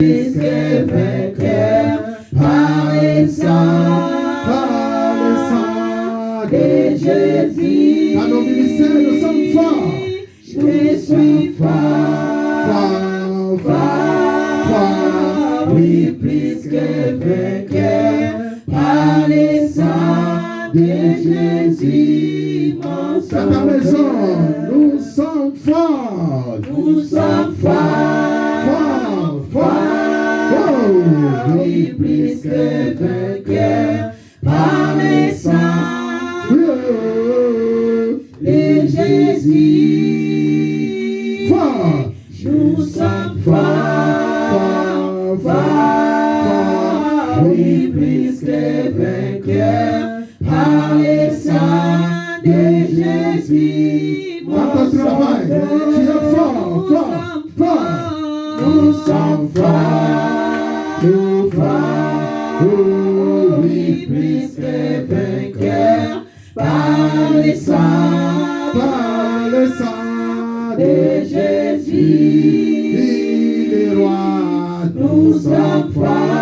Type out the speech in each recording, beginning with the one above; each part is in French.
Puisque vainqueur par le sang de Jésus. Dans nos ministères, nous sommes forts. Je suis fort, oui, plus que vainqueur par le sang de Jésus, mon sauveur. Dans ta maison, nous sommes forts. Nous sommes forts, oui, plus que vainqueur par le sang de Jésus. Nous sommes forts, oui, plus que vainqueurs par le sang de Jésus. Dans ton travail, tu es fort. Nous sommes forts, oui, plus que vainqueurs par le sang de Jésus. Il est roi. Nous sommes forts,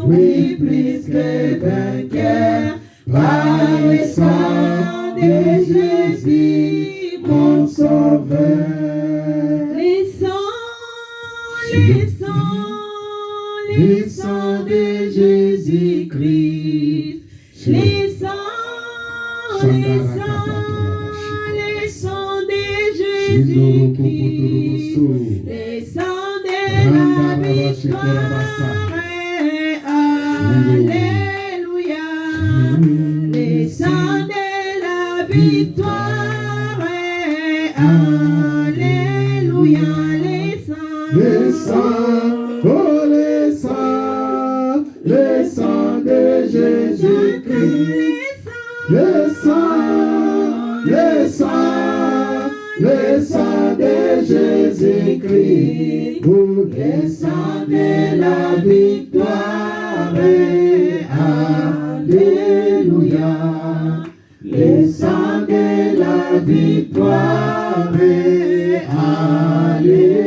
oui, plus que vainqueurs par le sang de Jésus, mon sauveur. Les sangs de Jésus-Christ, les sangs de Jésus-Christ, les sangs de la victoire, alléluia, les sangs de la victoire, alléluia, les sangs de Jésus-Christ, les sangs de Jésus-Christ, les sangs de la victoire, alléluia, les sangs de la victoire, alléluia.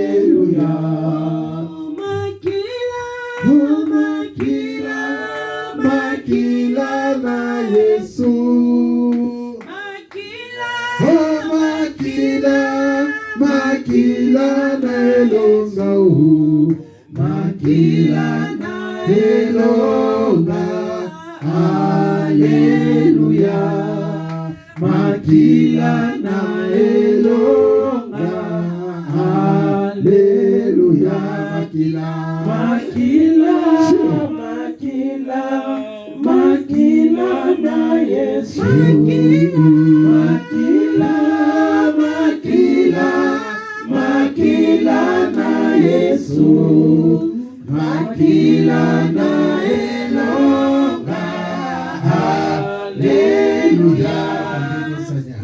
Makila na Yesu, makila na elonga, makila na elonga, alléluia, makila na elonga, alléluia, makila na Yesu, makila na Yesu, makila na elonga, alléluia,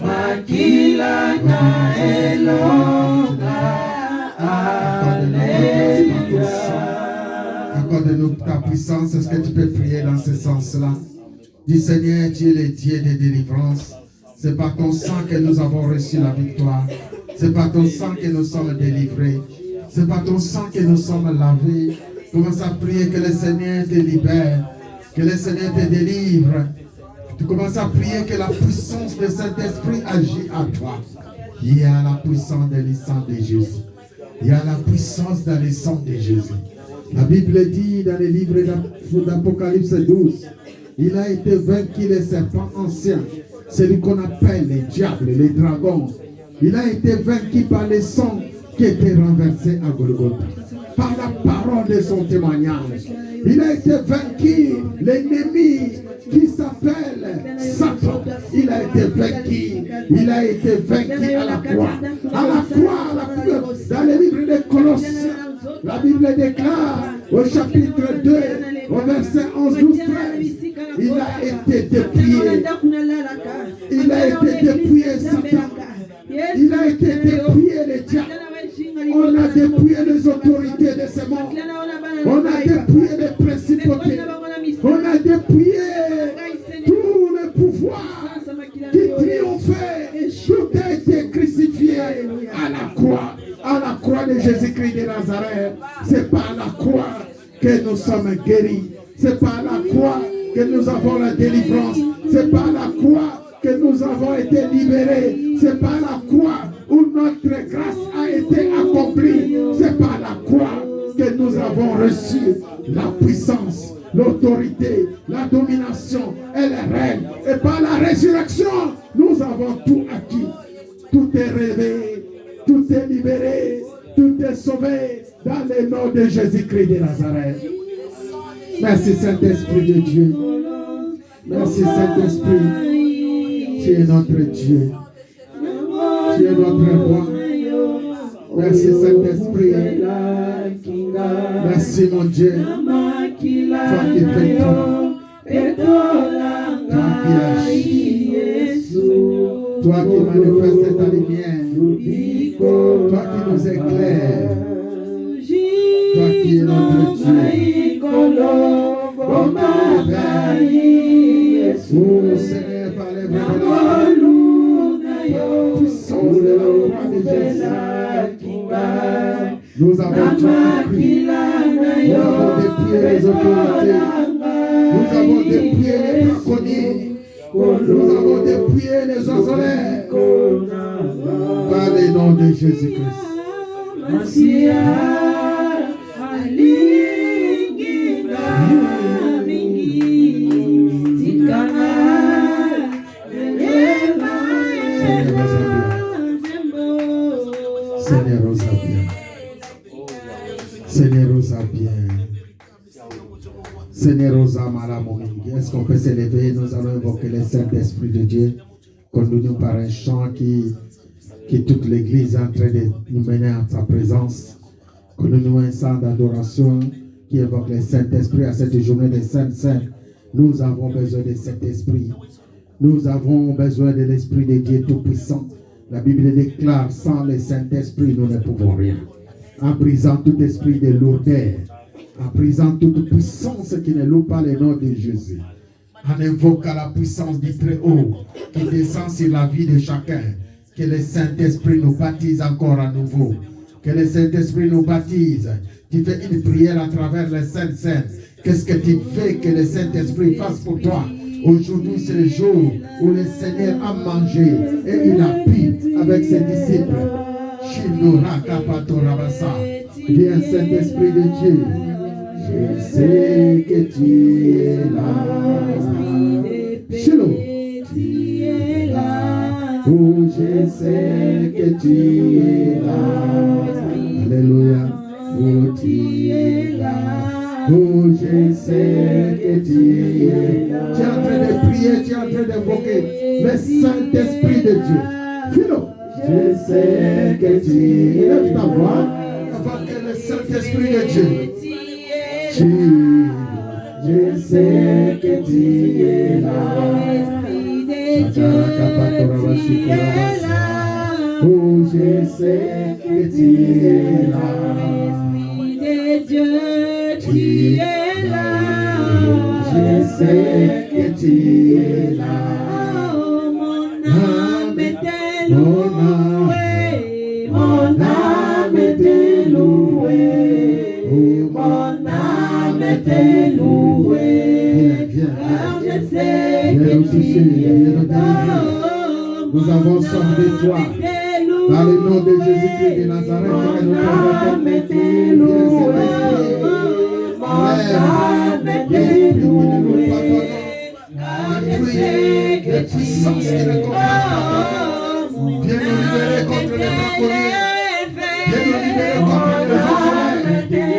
makila na elonga, alléluia. Accorde-nous ta puissance. Est-ce que tu peux prier dans ce sens-là? Dis Seigneur, tu es le Dieu de délivrance. C'est par ton sang que nous avons reçu la victoire. C'est par ton sang que nous sommes délivrés. C'est par ton sang que nous sommes lavés. Commence à prier que le Seigneur te libère, que le Seigneur te délivre. Tu commences à prier que la puissance de cet esprit agit à toi. Il y a la puissance dans le sang de Jésus. Il y a la puissance dans le sang de Jésus. La Bible dit dans le livre d'Apocalypse 12, il a été vaincu le serpent ancien, celui qu'on appelle le diable, le dragon. Il a été vaincu par le sang qui était renversé à Golgotha, par la parole de son témoignage. Il a été vaincu, l'ennemi qui s'appelle Satan. Il a été vaincu. Il a été vaincu à la croix. À la croix, dans le livre de Colossiens, la Bible déclare au chapitre 2, au verset 11, 12, 13, il a été dépouillé. Il a été dépouillé, Satan. Il a été dépouillé, le diable. On a dépouillé les autorités de ce monde. On a dépouillé les principautés. On a dépouillé tout le pouvoir qui triomphait. Tout a été crucifié à la croix. À la croix. croix de Jésus-Christ de Nazareth. C'est par la croix que nous sommes guéris. C'est par la croix que nous avons la délivrance. C'est par la croix que nous avons été libérés. C'est par la croix où notre grâce a été accomplie. C'est par la croix que nous avons reçu la puissance, l'autorité, la domination et le règne. Et par la résurrection, nous avons tout acquis. Tout est révélé, tout est libéré, tout est sauvé dans le nom de Jésus-Christ de Nazareth. Merci Saint-Esprit de Dieu. Merci Saint-Esprit. Tu es notre Dieu. Tu es notre roi. Merci Saint-Esprit. Merci mon Dieu. Toi qui fais tout. Toi qui agis. Toi qui manifestes ta lumière. Toi qui nous éclaires. Toi qui es notre Dieu. Oh Seigneur, par les puissance de la croix de Jésus. Nous avons tout compris. Nous avons dépouillé les autorités. Nous avons dépouillé les braconniers. Nous avons dépouillé les oiseleurs. Par le nom de Jésus-Christ. Seigneur, osa bien. Seigneur, osa bien. Seigneur, osa malamomingi. Est-ce qu'on peut s'élever? Nous allons invoquer le Saint-Esprit de Dieu. Conduit-nous par un chant qui toute l'Église est en train de nous mener en sa présence. Conduit-nous un chant d'adoration qui évoque le Saint-Esprit à cette journée des Saints. Nous avons besoin de cet esprit. Nous avons besoin de l'Esprit de Dieu Tout-Puissant. La Bible déclare, sans le Saint-Esprit, nous ne pouvons rien. En brisant tout esprit de lourdeur, en brisant toute puissance qui ne loue pas le nom de Jésus, en invoquant la puissance du Très-Haut qui descend sur la vie de chacun, que le Saint-Esprit nous baptise encore à nouveau, que le Saint-Esprit nous baptise. Tu fais une prière à travers les Saints. Qu'est-ce que tu fais que le Saint-Esprit fasse pour toi? Aujourd'hui, c'est le jour où le Seigneur a mangé et il a bu avec ses disciples. Viens, Saint-Esprit de Dieu. Je sais que tu es là. Shiloh. Tu es là. Oh, je sais que tu es là. Alléluia. Oh, tu es là. Oh, je sais que tu es là. Tu es en train de prier, tu es en train d'invoquer le Saint-Esprit de Dieu. Philo, je sais que tu es là. Lève ta voix, invoque le Saint-Esprit de Dieu. Je sais que tu es là. Oh, je sais que tu es là. Dieu, tu es là. Je sais que tu es là. Oh, mon âme était louée. Mon âme était louée. Oh, mon âme était louée. Car je sais que tu es là. Nous avons soif de toi. Dans le nom de Jésus-Christ de Nazareth, mon âme était louée. Mon âme était louée. Car je sais que tu es là. Mon âme était élevée. Mon âme était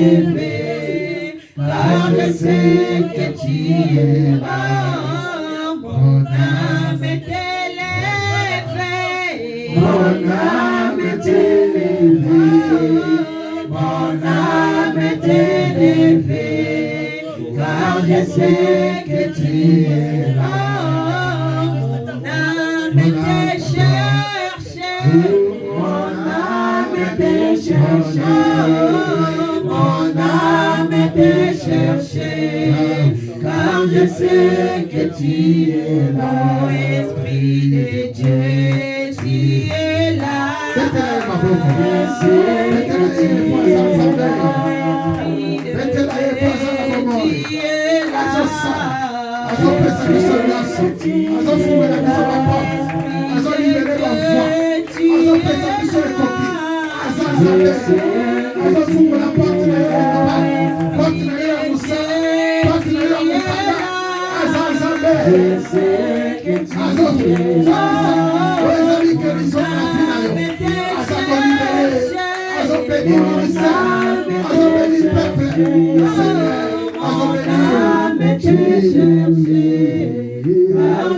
élevée. Car je sais que tu es là. Mon âme est élevée. Mon âme est élevée. Mon âme est élevée. Car je sais que tu es là. Mon âme était cherchée. Mon âme était cherchée. Mon âme était cherchée. Car je sais que tu es là, Esprit de Dieu.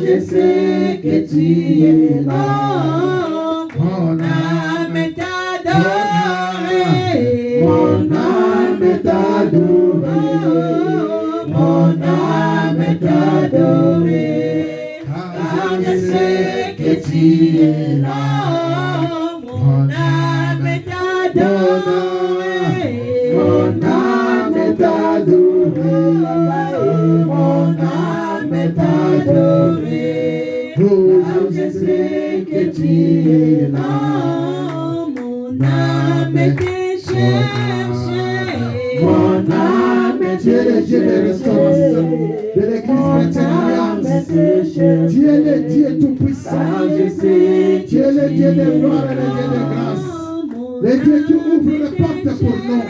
Je sais que tu es là, mon âme est adorée, mon âme est adorée, mon âme est adorée, car je sais que tu es là, mon âme est adorée, mon âme est adorée, mon âme est adorée, car je sais que tu es là, mon âme est cherchée, mon âme est cherchée, de restauration de l'église chrétienne. Tu es le Dieu tout-puissant. Tu es le Dieu de gloire et le Dieu de grâce. Le Dieu qui ouvre les portes pour nous.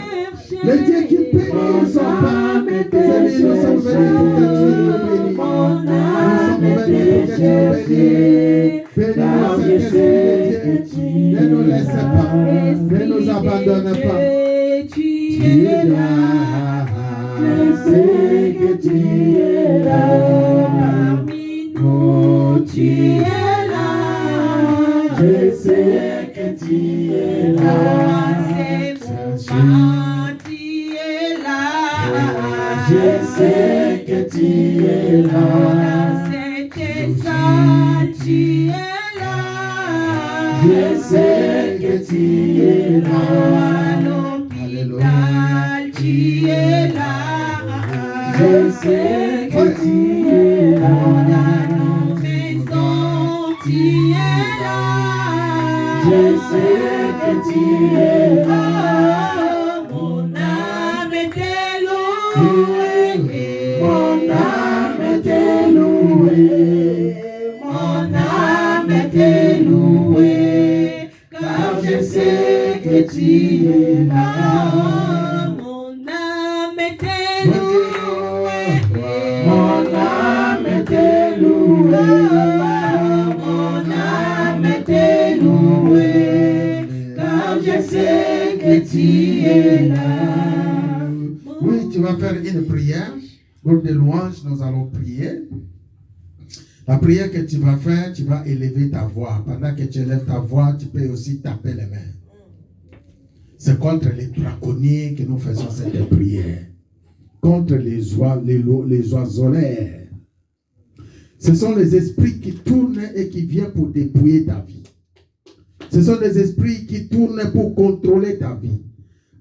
Le Dieu qui bénit son peuple. Seigneur, nous sommes venus pour que tu nous bénisses. Nous sommes venus pour que tu nous bénisses. Bénis-nous, Saint-Esprit de Dieu. Ne nous laisse pas. Ne nous abandonne pas. Tu es là. Je sais que tu es là. Parmi nous, tu es là. Je sais que tu es là. C'est mon Père, tu es là. Je sais que tu es là. C'est tes saints, tu es là. Je sais que tu es là. L'hôpital, tu es là. Je sais que tu es là. Dans nos maisons, tu es là. Je sais que tu es là. Mon âme est louée. Mon âme est louée. Mon âme est louée. Car je sais que tu es là. Mon âme est louée. Mon âme est louée. Mon âme est louée. Car je sais que tu es là. Oui, tu vas faire une prière. Groupe de louanges, nous allons prier. La prière que tu vas faire, tu vas élever ta voix. Pendant que tu élèves ta voix, tu peux aussi taper les mains. C'est contre les braconniers que nous faisons cette prière. Contre les oiseleurs. Ce sont les esprits qui tournent et qui viennent pour dépouiller ta vie. Ce sont des esprits qui tournent pour contrôler ta vie.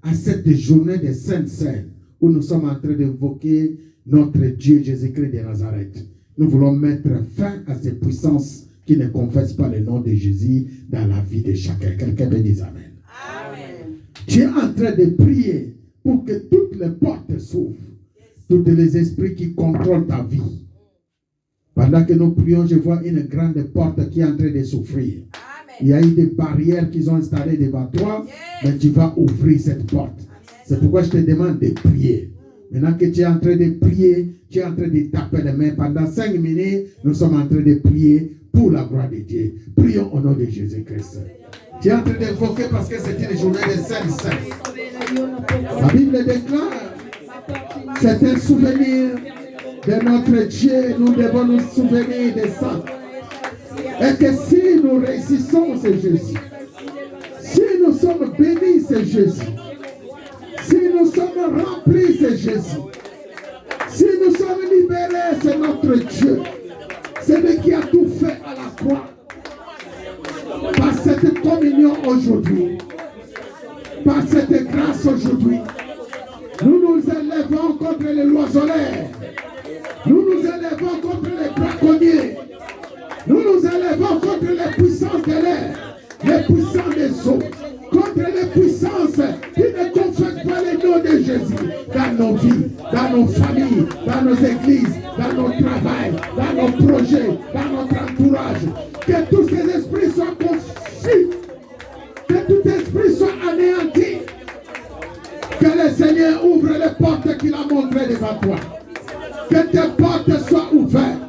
À cette journée de Sainte Seine, où nous sommes en train d'évoquer notre Dieu Jésus-Christ de Nazareth, nous voulons mettre fin à ces puissances qui ne confessent pas le nom de Jésus dans la vie de chacun. Quelqu'un peut dire Amen. Amen. Tu es en train de prier pour que toutes les portes s'ouvrent. Tous les esprits qui contrôlent ta vie. Pendant que nous prions, je vois une grande porte qui est en train de s'ouvrir. Il y a eu des barrières qu'ils ont installées devant toi, mais tu vas ouvrir cette porte. C'est pourquoi je te demande de prier. Maintenant que tu es en train de prier, tu es en train de taper les mains. Pendant 5 minutes, nous sommes en train de prier pour la gloire de Dieu. Prions au nom de Jésus-Christ. Tu es en train d'évoquer parce que c'est une journée de Sainte. La Bible déclare, c'est un souvenir de notre Dieu. Nous devons nous souvenir de ça. Et que si nous réussissons, c'est Jésus. Si nous sommes bénis, c'est Jésus. Si nous sommes remplis, c'est Jésus. Si nous sommes libérés, c'est notre Dieu. C'est lui qui a tout fait à la croix. Par cette communion aujourd'hui, par cette grâce aujourd'hui, nous nous élevons contre les oiseleurs. Nous nous élevons contre les braconniers. Nous nous élevons contre les puissances de l'air, les puissances des eaux, contre les puissances qui ne confessent pas le nom de Jésus dans nos vies, dans nos familles, dans nos églises, dans nos travails, dans nos projets, dans notre entourage. Que tous ces esprits soient confus, que tout esprit soit anéanti. Que le Seigneur ouvre les portes qu'il a montrées devant toi. Que tes portes soient ouvertes.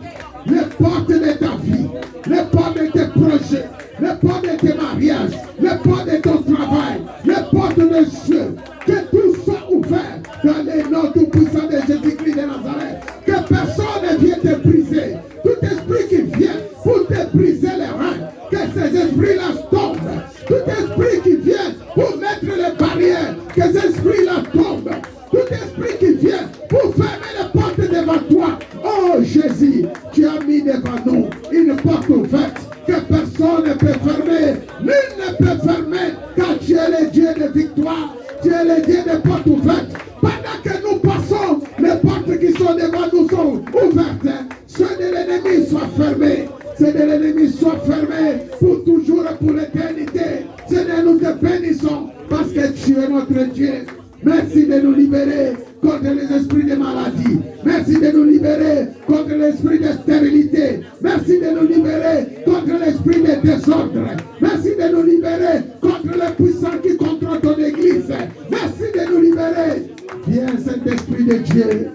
Les portes de ta vie, les portes de tes projets, les portes de tes mariages, les portes de ton travail, les portes de cieux. Que tout soit ouvert dans les noms tout puissants de Jésus-Christ de Nazareth. Que personne ne vienne te briser. Tout esprit qui vient pour te briser les reins, que ces esprits-là tombent. Tout esprit qui vient pour mettre les barrières, que ces esprits-là tombent. Tout esprit qui vient pour fermer les portes devant toi. Oh Jésus, tu as mis devant nous une porte ouverte que personne ne peut fermer. Nul ne peut fermer car tu es le Dieu de victoire. Tu es le Dieu des portes ouvertes. Pendant que nous passons, les portes qui sont devant nous sont ouvertes. Ceux de l'ennemi soient fermés. Ceux de l'ennemi soient fermés pour toujours et pour l'éternité. Seigneur, nous te bénissons parce que tu es notre Dieu. Merci de nous libérer contre les esprits de maladie. Merci de nous libérer contre l'esprit de stérilité. Merci de nous libérer contre l'esprit de désordre. Merci de nous libérer contre les puissants qui contrôlent ton église. Merci de nous libérer. Viens, Saint-Esprit de Dieu.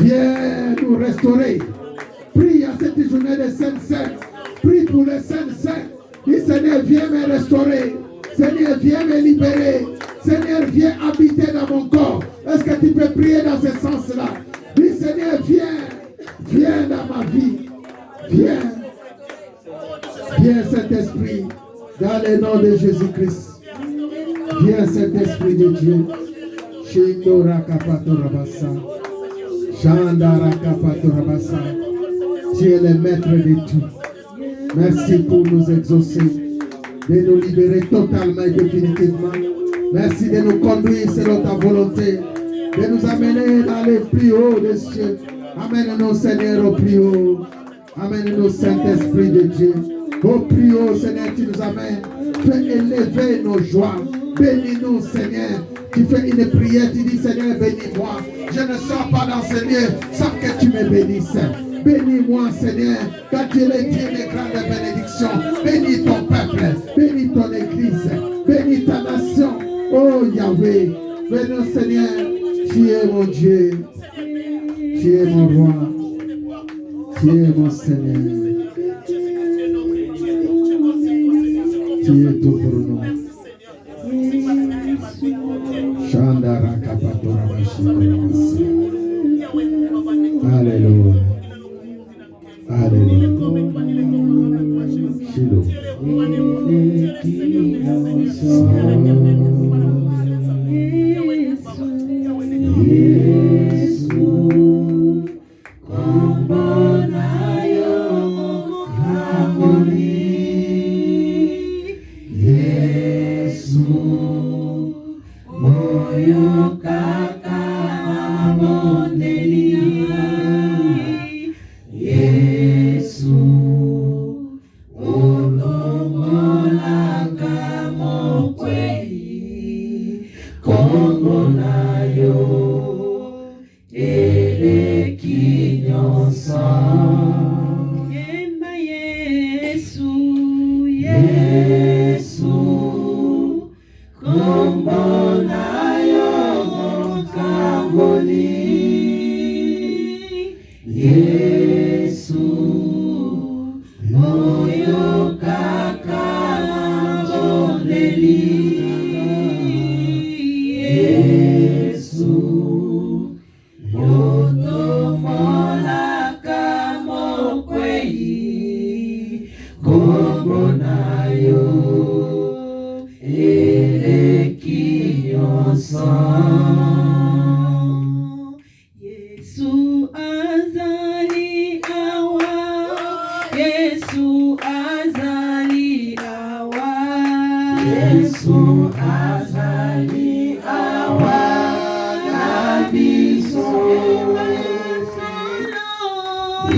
Viens nous restaurer. Prie à cette journée de Saint-Saint. Prie pour les Saints-Saints. Dis, Seigneur, viens me restaurer. Seigneur, viens me libérer. Seigneur, viens habiter dans mon corps. Est-ce que tu peux prier dans ce sens-là? Dis, Seigneur, viens. Viens dans ma vie. Viens. Viens, Saint-Esprit, dans le nom de Jésus-Christ. Viens, Saint-Esprit de Dieu. Shindora kapato rabasa. Chandara kapato rabasa. Tu es le maître de tout. Merci pour nous exaucer, de nous libérer totalement et définitivement. Merci de nous conduire selon ta volonté, de nous amener dans les plus hauts des cieux. Amène-nous, Seigneur, au plus haut. Amène-nous, Saint-Esprit de Dieu. Au plus haut, Seigneur, tu nous amènes. Fais élever nos joies. Bénis-nous, Seigneur. Tu fais une prière, tu dis, Seigneur, bénis-moi. Je ne sors pas dans ce lieu sans que tu me bénisses. Bénis-moi, Seigneur, car tu es le Dieu de grandes bénédictions. Bénis ton peuple, bénis ton église, bénis ta nation. Oh Yahweh, bénis Seigneur, tu es mon Dieu, tu es mon roi, tu es mon Seigneur. Tu es tout pour nous. Chandara kapatora bashikoramasa. Alléluia. Alléluia. Shiloh.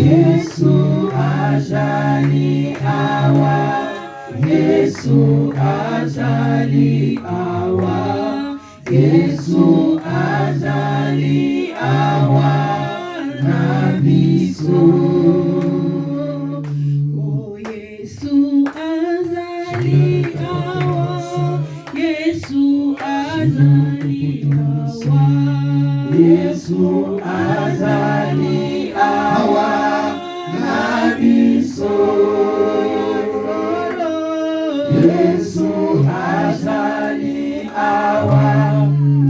Yesu ajali awa, Yesu Yesu azali awa, Yesu azali awa na biso. Oh Yesu azali awa, Yesu azali awa, Yesu azali awa na biso. Yesu azali awa,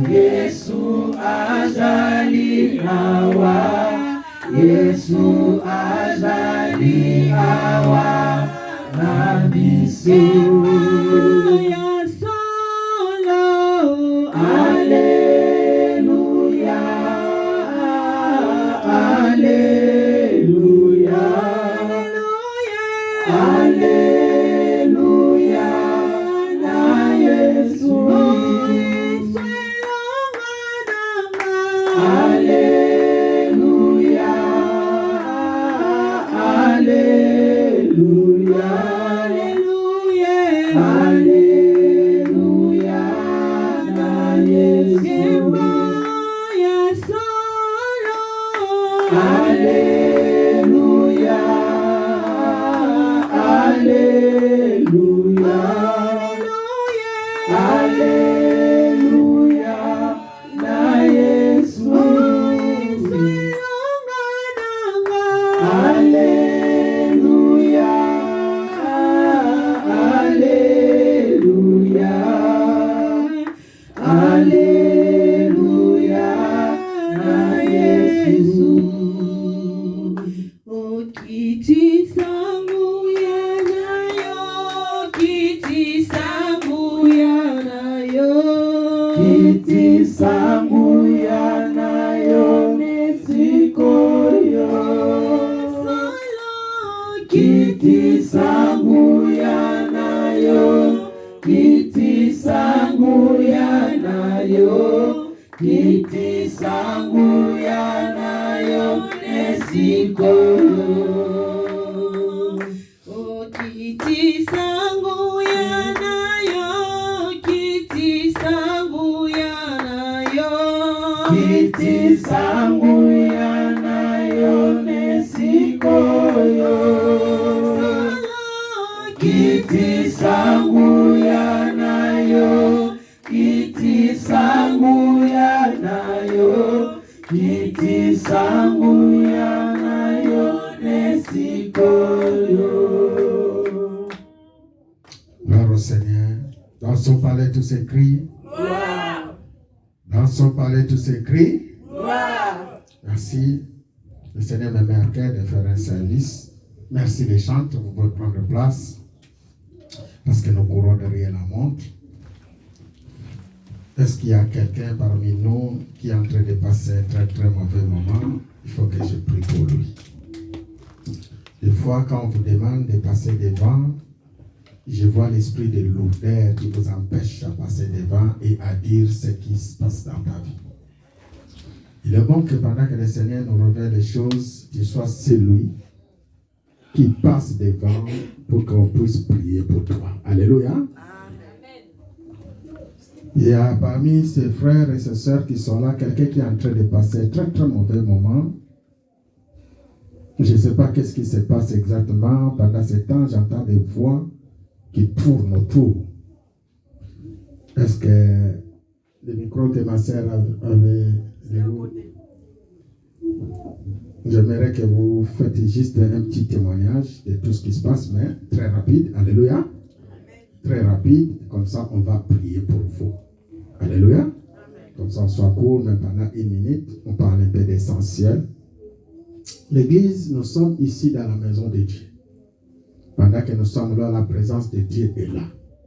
Yesu azali awa, Yesu azali awa na biso. Ya solo, Alleluia, Alleluia, Alleluia, na Yesu. Alleluia, Alleluia, Alleluia, na Yesu. Alleluia, Alleluia, Alleluia, na Yesu. Alleluia, Alleluia, Alleluia, na Yesu. O kiti sangu ya nayo, kiti sangu ya nayo, kiti sangu ya nayo nisikoyo. Kiti sangu ya nayo, kiti sangu ya nayo, kiti sangu ya nayo nesikoyo. Oh, kiti sangu ya nayo, kiti sangu ya nayo, kiti sangu ya nayo nesikoyo. Kiti sangu ya nayo, kiti sangu ya nayo, kiti sangu ya nayo nesikoyo. Gloire au Seigneur. Dans son palais tous ces cris. Dans son palais tous ces cris. Merci. Le Seigneur me met à cœur de faire un service. Merci les chantres, vous pouvez prendre place. Parce que nous courons derrière la montre. Est-ce qu'il y a quelqu'un parmi nous qui est en train de passer un très très mauvais moment? Il faut que je prie pour lui. Des fois, quand on vous demande de passer devant, je vois l'esprit de lourdeur qui vous empêche à passer devant et à dire ce qui se passe dans ta vie. Il est bon que pendant que le Seigneur nous révèle les choses, tu sois celui qui passe devant pour qu'on puisse prier pour toi. Alléluia. Amen. Il y a parmi ses frères et ses sœurs qui sont là, quelqu'un qui est en train de passer un très très mauvais moment. Je ne sais pas qu'est-ce qui se passe exactement. Pendant ce temps, j'entends des voix qui tournent autour. Est-ce que le micro que ma sœur avait... J'aimerais que vous faites juste un petit témoignage de tout ce qui se passe, mais très rapide. Alléluia. Amen. Très rapide. Comme ça, on va prier pour vous. Alléluia. Amen. Comme ça, on soit court, mais pendant 1 minute, on parle un peu d'essentiel. L'église, nous sommes ici dans la maison de Dieu. Pendant que nous sommes là, la présence de Dieu est là.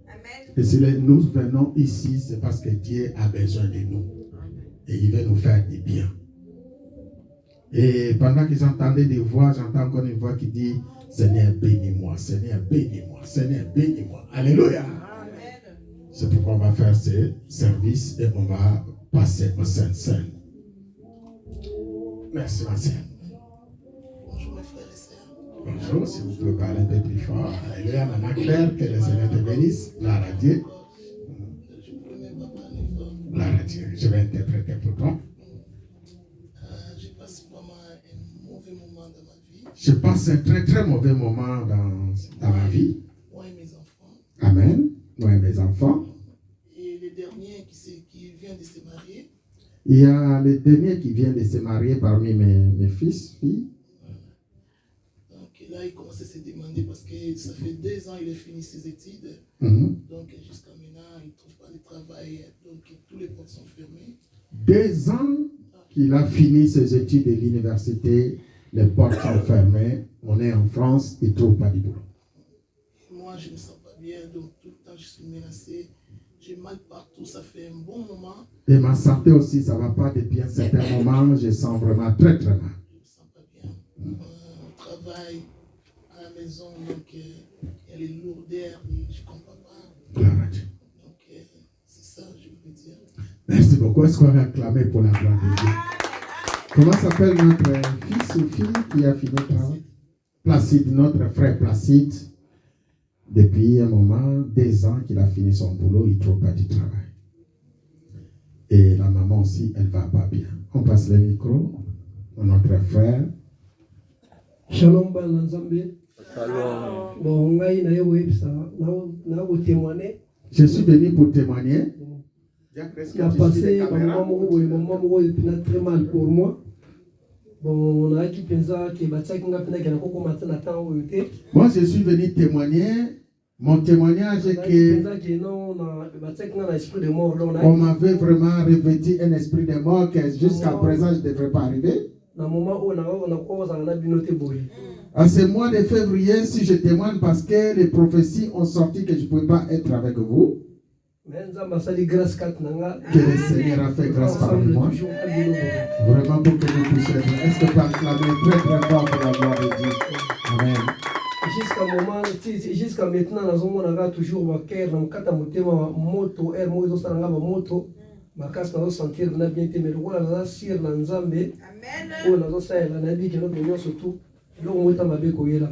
Amen. Et si nous venons ici, c'est parce que Dieu a besoin de nous. Et il veut nous faire du bien. Et pendant qu'ils entendaient des voix, j'entends encore une voix qui dit « Seigneur, bénis-moi, Seigneur, bénis-moi, Seigneur, bénis-moi. » Alléluia. Amen. C'est pourquoi on va faire ce service et on va passer au Saint-Saint. Merci, ma sœur. Bonjour mes frères et sœurs. Bonjour, si vous pouvez parler un peu plus fort. Alléluia, maman Claire, que le Seigneur te bénisse. Gloire à Dieu. Gloire à Dieu. Je vais interpréter pour toi. Je passe vraiment un mauvais moment dans ma vie. Je passe un très très mauvais moment dans ma vie. Moi et mes enfants. Amen. Moi et mes enfants. Et le dernier qui vient de se marier. Il y a le dernier qui vient de se marier parmi mes fils, filles. Donc là, il commence à se demander parce que ça fait 2 ans qu'il a fini ses études. Donc jusqu'à maintenant, il ne trouve pas de travail. Donc tous les portes sont fermées. 2 ans qu'il a fini ses études de l'université, les portes sont fermées. On est en France, il ne trouve pas de boulot. Et moi, je ne me sens pas bien. Donc tout le temps, je suis menacé. J'ai mal partout, ça fait un bon moment. Et ma santé aussi, ça ne va pas depuis un certain moment. Je sens vraiment très très mal. Je ne me sens pas bien. On travaille à la maison, donc il y a les lourdeurs, et je ne comprends pas. Gloire à Dieu. Donc c'est ça, je veux dire. Merci beaucoup. Est-ce qu'on va acclamer pour la gloire de Dieu? Comment s'appelle notre fils ou fille qui a fini le travail? Placide, notre frère Placide. Depuis un moment, 2 ans qu'il a fini son boulot, il ne trouve pas du travail. Et la maman aussi, elle ne va pas bien. On passe le micro à notre frère. Shalom Banzambe. Bon, ngai na yo websa na vous témoigner. Je suis venu pour témoigner. Il a passé un moment où il a très mal pour moi. Bon, on a qui pensa que Batsak n'a pas gagné beaucoup maintenant à temps où il était. Moi, je suis venu témoigner. Mon témoignage est que on m'avait vraiment revêtu un esprit de mort que jusqu'à présent je ne devrais pas arriver. À ce mois de février, si je témoigne parce que les prophéties ont sorti que je ne pouvais pas être avec vous, que le Seigneur a fait grâce parmi moi, vraiment pour que nous puissions être. Est-ce que tu peux acclamer très très fort pour la gloire de Dieu? Amen. Jusqu'à maintenant, on a toujours ma cœur, dans le moto, air, moto, moto, ma casse, on sentir bien, mais on a sir dans Zambé, on a ça, la nabi qui nous surtout, l'on est à ma bécoyer là.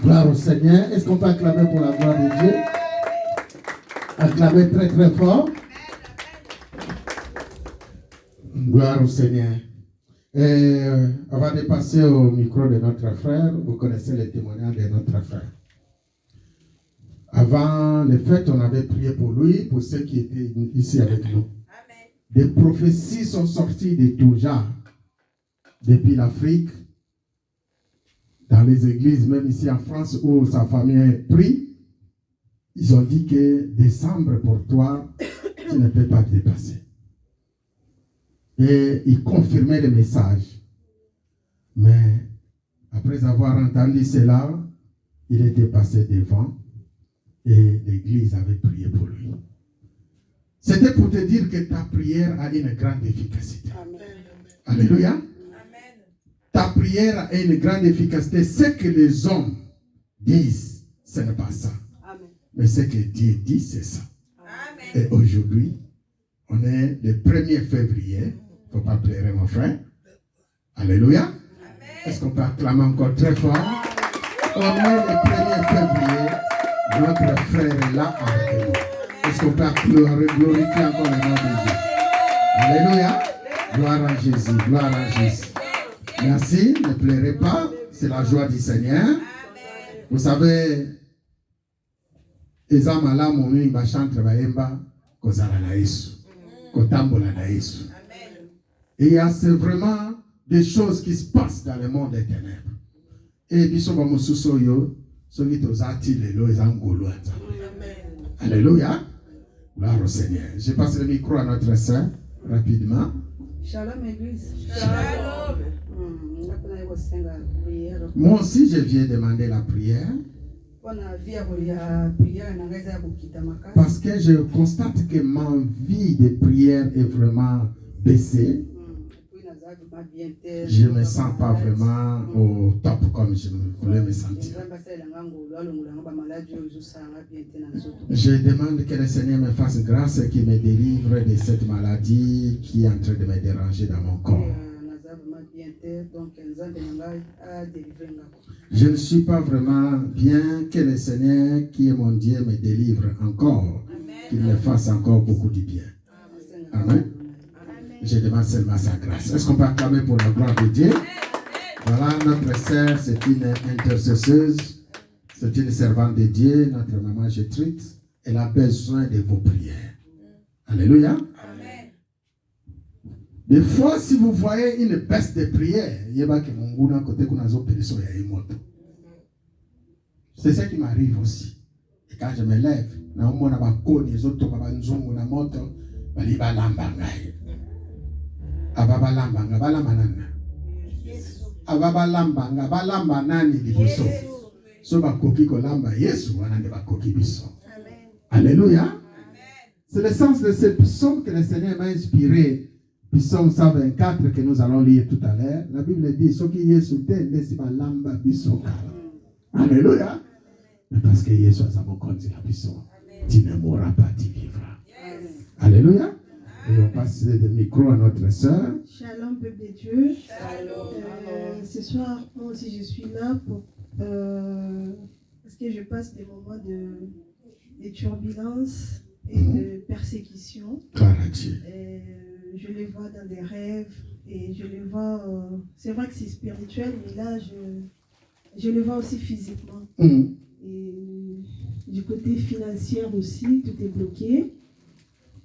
Gloire au Seigneur. Est-ce qu'on peut acclamer pour la gloire de Dieu? Acclamer très très fort. Gloire au Seigneur. Et on va dépasser au micro de notre frère. Vous connaissez les témoignages de notre frère. Avant les fêtes, on avait prié pour lui, pour ceux qui étaient ici avec nous. Des prophéties sont sorties de tout genre. Depuis l'Afrique, dans les églises, même ici en France, où sa famille prie, ils ont dit que décembre pour toi, tu ne peux pas te dépasser. Et il confirmait le message. Mais après avoir entendu cela, il était passé devant et l'église avait prié pour lui. C'était pour te dire que ta prière a une grande efficacité. Amen. Alléluia. Amen. Ta prière a une grande efficacité. Ce que les hommes disent, ce n'est pas ça. Amen. Mais ce que Dieu dit, c'est ça. Amen. Et aujourd'hui, on est le 1er février. Il ne faut pas pleurer, mon frère. Alléluia. Amen. Est-ce qu'on peut acclamer encore très fort? On est le 1er février. Notre frère est là avec nous. Est-ce qu'on peut glorifier encore le nom de Dieu? Alléluia. Gloire à Jésus. Gloire à Jésus. Merci. Ne pleurez pas. C'est la joie du Seigneur. Vous savez, Ezamala Mouni Bachantre Baemba, Kozala na Yesu, Kotambola na Yesu. Et il y a vraiment des choses qui se passent dans le monde des ténèbres. Et puis, ce Alléluia. Gloire au Seigneur. Je passe le micro à notre sœur, rapidement. Shalom, Église. Shalom. Moi aussi, je viens demander la prière. Parce que je constate que ma vie de prière est vraiment baissée. Je ne me sens pas vraiment au top comme je voulais me sentir. Je demande que le Seigneur me fasse grâce et qu'il me délivre de cette maladie qui est en train de me déranger dans mon corps. Je ne suis pas vraiment bien que le Seigneur, qui est mon Dieu, me délivre encore, qu'il me fasse encore beaucoup de bien. Amen. Je demande seulement sa grâce. Est-ce qu'on peut acclamer pour la gloire de Dieu? Voilà, notre sœur, c'est une intercesseuse, c'est une servante de Dieu, notre maman Gertrude. Elle a besoin de vos prières. Alléluia. Des fois, si vous voyez une baisse de prière, c'est ça qui m'arrive aussi. Et quand je me lève, Alléluia. C'est le sens de ce psaume que le Seigneur m'a inspiré. Psaume 124 que nous allons lire tout à l'heure. La Bible dit ce qui est sous terre, alléluia. Mais parce que Jésus a mon compte la puissance, tu ne mourras pas, tu vivras. Alléluia. Et on passe le micro à notre sœur. Shalom, peuple de Dieu. Ce soir, moi aussi, je suis là pour, parce que je passe des moments de turbulence et de persécution. Je les vois dans des rêves et je les vois. C'est vrai que c'est spirituel, mais là, je les vois aussi physiquement. Et du côté financier aussi, tout est bloqué.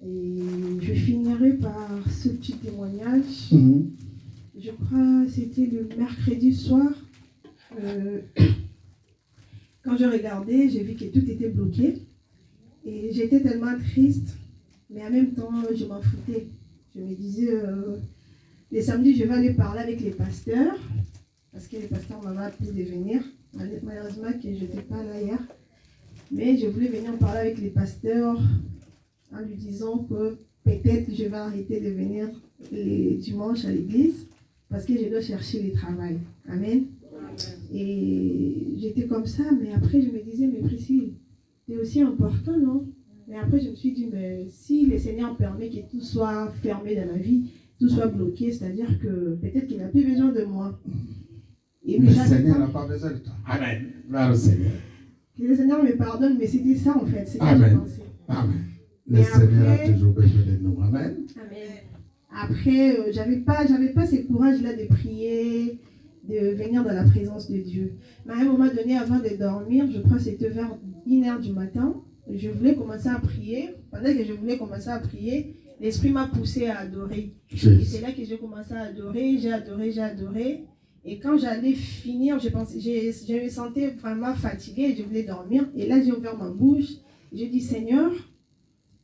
Et je finirai par ce petit témoignage. Je crois que c'était le mercredi soir. Quand je regardais, j'ai vu que tout était bloqué. Et j'étais tellement triste, mais en même temps, je m'en foutais. Je me disais, les samedis, je vais aller parler avec les pasteurs, parce que les pasteurs m'avaient appelé de venir. Malheureusement, que je n'étais pas là hier. Mais je voulais venir parler avec les pasteurs en lui disant que peut-être je vais arrêter de venir les dimanches à l'église, parce que je dois chercher le travail. Amen. Et j'étais comme ça, mais après, je me disais, mais Priscille, c'est aussi important, non? Mais après, je me suis dit, mais si le Seigneur permet que tout soit fermé dans ma vie, tout soit bloqué, c'est-à-dire que peut-être qu'il n'a plus besoin de moi. Et le Seigneur n'a pas besoin de toi. Amen. Gloire au Seigneur. Que le Seigneur me pardonne, mais c'était ça en fait. C'était Amen. Amen. Le Seigneur a toujours besoin de nous. Amen. Amen. Après, j'avais pas ce courage-là de prier, de venir dans la présence de Dieu. Mais à un moment donné, avant de dormir, je crois que c'était vers 1h du matin, je voulais commencer à prier. Pendant que je voulais commencer à prier, l'Esprit m'a poussé à adorer. Et c'est là que j'ai commencé à adorer, j'ai adoré. Et quand j'allais finir, je me sentais vraiment fatiguée, je voulais dormir. Et là, j'ai ouvert ma bouche. J'ai dit, Seigneur,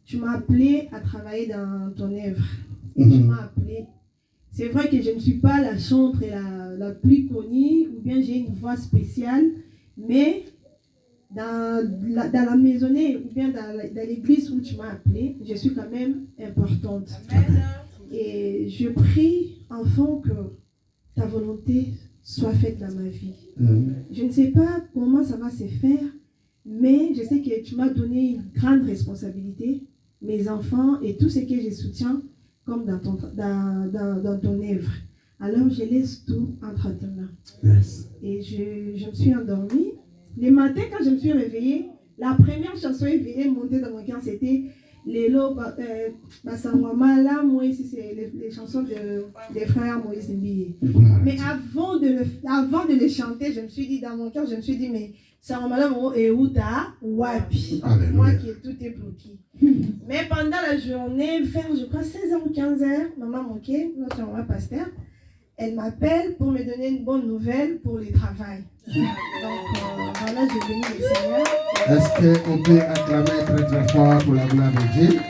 tu m'as appelé à travailler dans ton œuvre. Et tu m'as appelé. C'est vrai que je ne suis pas la chantre la plus connue, ou bien j'ai une voix spéciale, mais dans la maisonnée, ou bien dans l'église où tu m'as appelé, je suis quand même importante. Amen. Et je prie, enfant, que ta volonté soit faite dans ma vie. Je ne sais pas comment ça va se faire, mais je sais que tu m'as donné une grande responsabilité, mes enfants et tout ce que je soutiens comme dans ton œuvre. Alors je laisse tout entre tes mains. Yes. Et je me suis endormie. Le matin, quand je me suis réveillée, la première chanson éveillée montée dans mon cœur, c'était Lelo Basangwamala. Moi ici, c'est les chansons des frères Moïse Mbiye. Mais avant de les chanter, je me suis dit dans mon cœur, mais Sangwamala et Outa Wapi. Moi qui tout est bloqué. Mais pendant la journée, vers je crois 16h ou 15h, maman Moké, notre maman pasteur, elle m'appelle pour me donner une bonne nouvelle pour le travail. Donc voilà, je bénis le Seigneur. Est-ce qu'on peut acclamer très très fort pour la gloire de Dieu?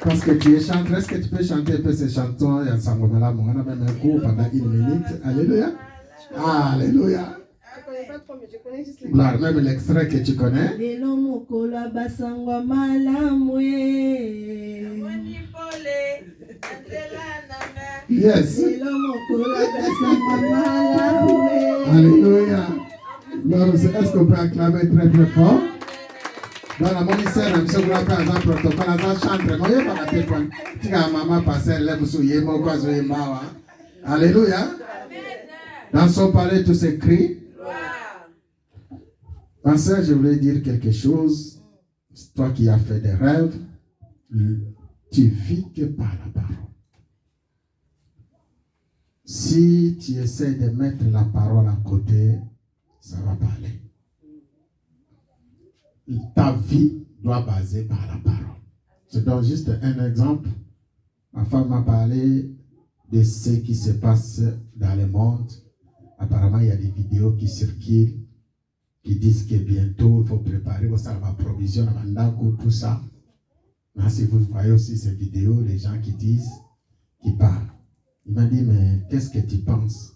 Parce que tu es chanteur, est-ce que tu peux chanter un peu ces chansons? Il y a Sangomala, on a même un cours pendant 1 minute. Alléluia. Alléluia. Je ne connais pas trop, mais je connais juste les gloire, même l'extrait que tu connais. Lelo mokola basangwa malamwe. Yes. Lelo mokola basangwa malamwe. Alléluia. Alors, est-ce qu'on peut acclamer très très fort? Dans la monisseur, je suis grand par exemple, protocole, je chante. Moi, je vais pas te prendre. Tu as maman passer là, vous soyez mon quoi, soyez mawa. Alléluia. Dans son palais, tout s'écrit. Ma soeur, je voulais dire quelque chose. Toi qui as fait des rêves, tu vis que par la parole. Si tu essaies de mettre la parole à côté, ça va pas aller. Ta vie doit baser par la parole. Je donne juste un exemple. Ma femme m'a parlé de ce qui se passe dans le monde. Apparemment, il y a des vidéos qui circulent qui disent que bientôt, il faut préparer votre provision, tout ça. Mais si vous voyez aussi ces vidéos, les gens qui disent, qui parlent. Il m'a dit, mais qu'est-ce que tu penses?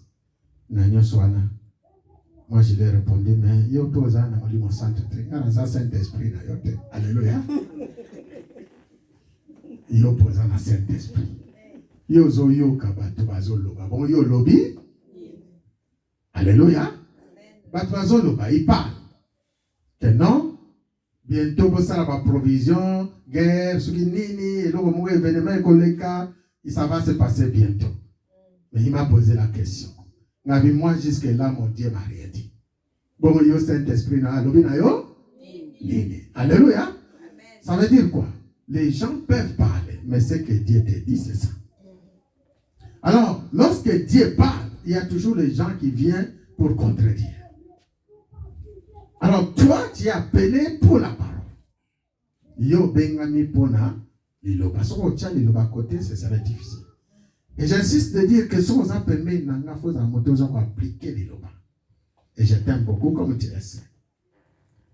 Nanyo Swana. Moi, je lui ai répondu, mais yo toza na molimo Saint-Esprit. Saint-Esprit na yote. Alléluia. Yo poza na Saint-Esprit. Yo zo yo kabatu bazo loba. Bon, yo lobby. Alléluia. Batu bazo loba, il parle. Que non, bientôt, pour ça, la provision, guerre, ce qui nini, et l'autre mot événement, koleka, ça va se passer bientôt. Mais il m'a posé la question. Moi, jusque-là, mon Dieu m'a rien dit. Bon, yo Saint-Esprit, na lobi na yo? Nini. Alléluia. Ça veut dire quoi? Les gens peuvent parler, mais ce que Dieu te dit, c'est ça. Alors, lorsque Dieu parle, il y a toujours les gens qui viennent pour contredire. Alors, toi, tu es appelé pour la parole. Yo bengami pona, liloba. Si on tient liloba à côté, ce serait difficile. Et j'insiste de dire que si on a permis, il faut appliquer liloba. Et je t'aime beaucoup comme tu le sais.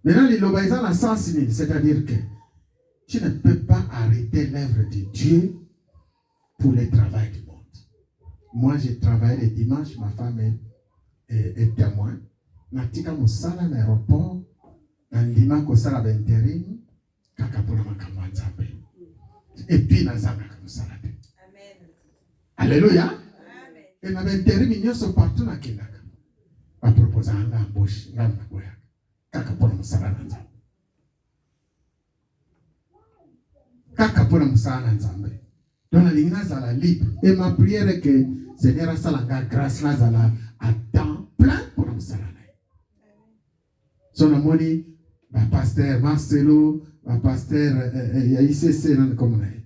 Maintenant, liloba, ils ont la sens, c'est-à-dire que tu ne peux pas arrêter l'œuvre de Dieu pour le travail du monde. Moi, j'ai travaillé le dimanche, ma femme est témoin. Natika musala na aéroport, na ndima kosala b'intérim, kaka pona makambo nzambe. Et puis na nzambe kamusala te. Amen. Alléluia. Amen. Et na b'intérim nyonso partout na kendaka. Ba proposer anga embauche, nga na boya. Kaka pona musala na nzambe. Kaka pona musala na nzambe. Donc la ligne zala libre. Et ma prière est que Seigneur salanga grâce na zala à temps plein pour musala. Son amoni, le pasteur Marcelo, le pasteur ICC, comme on est.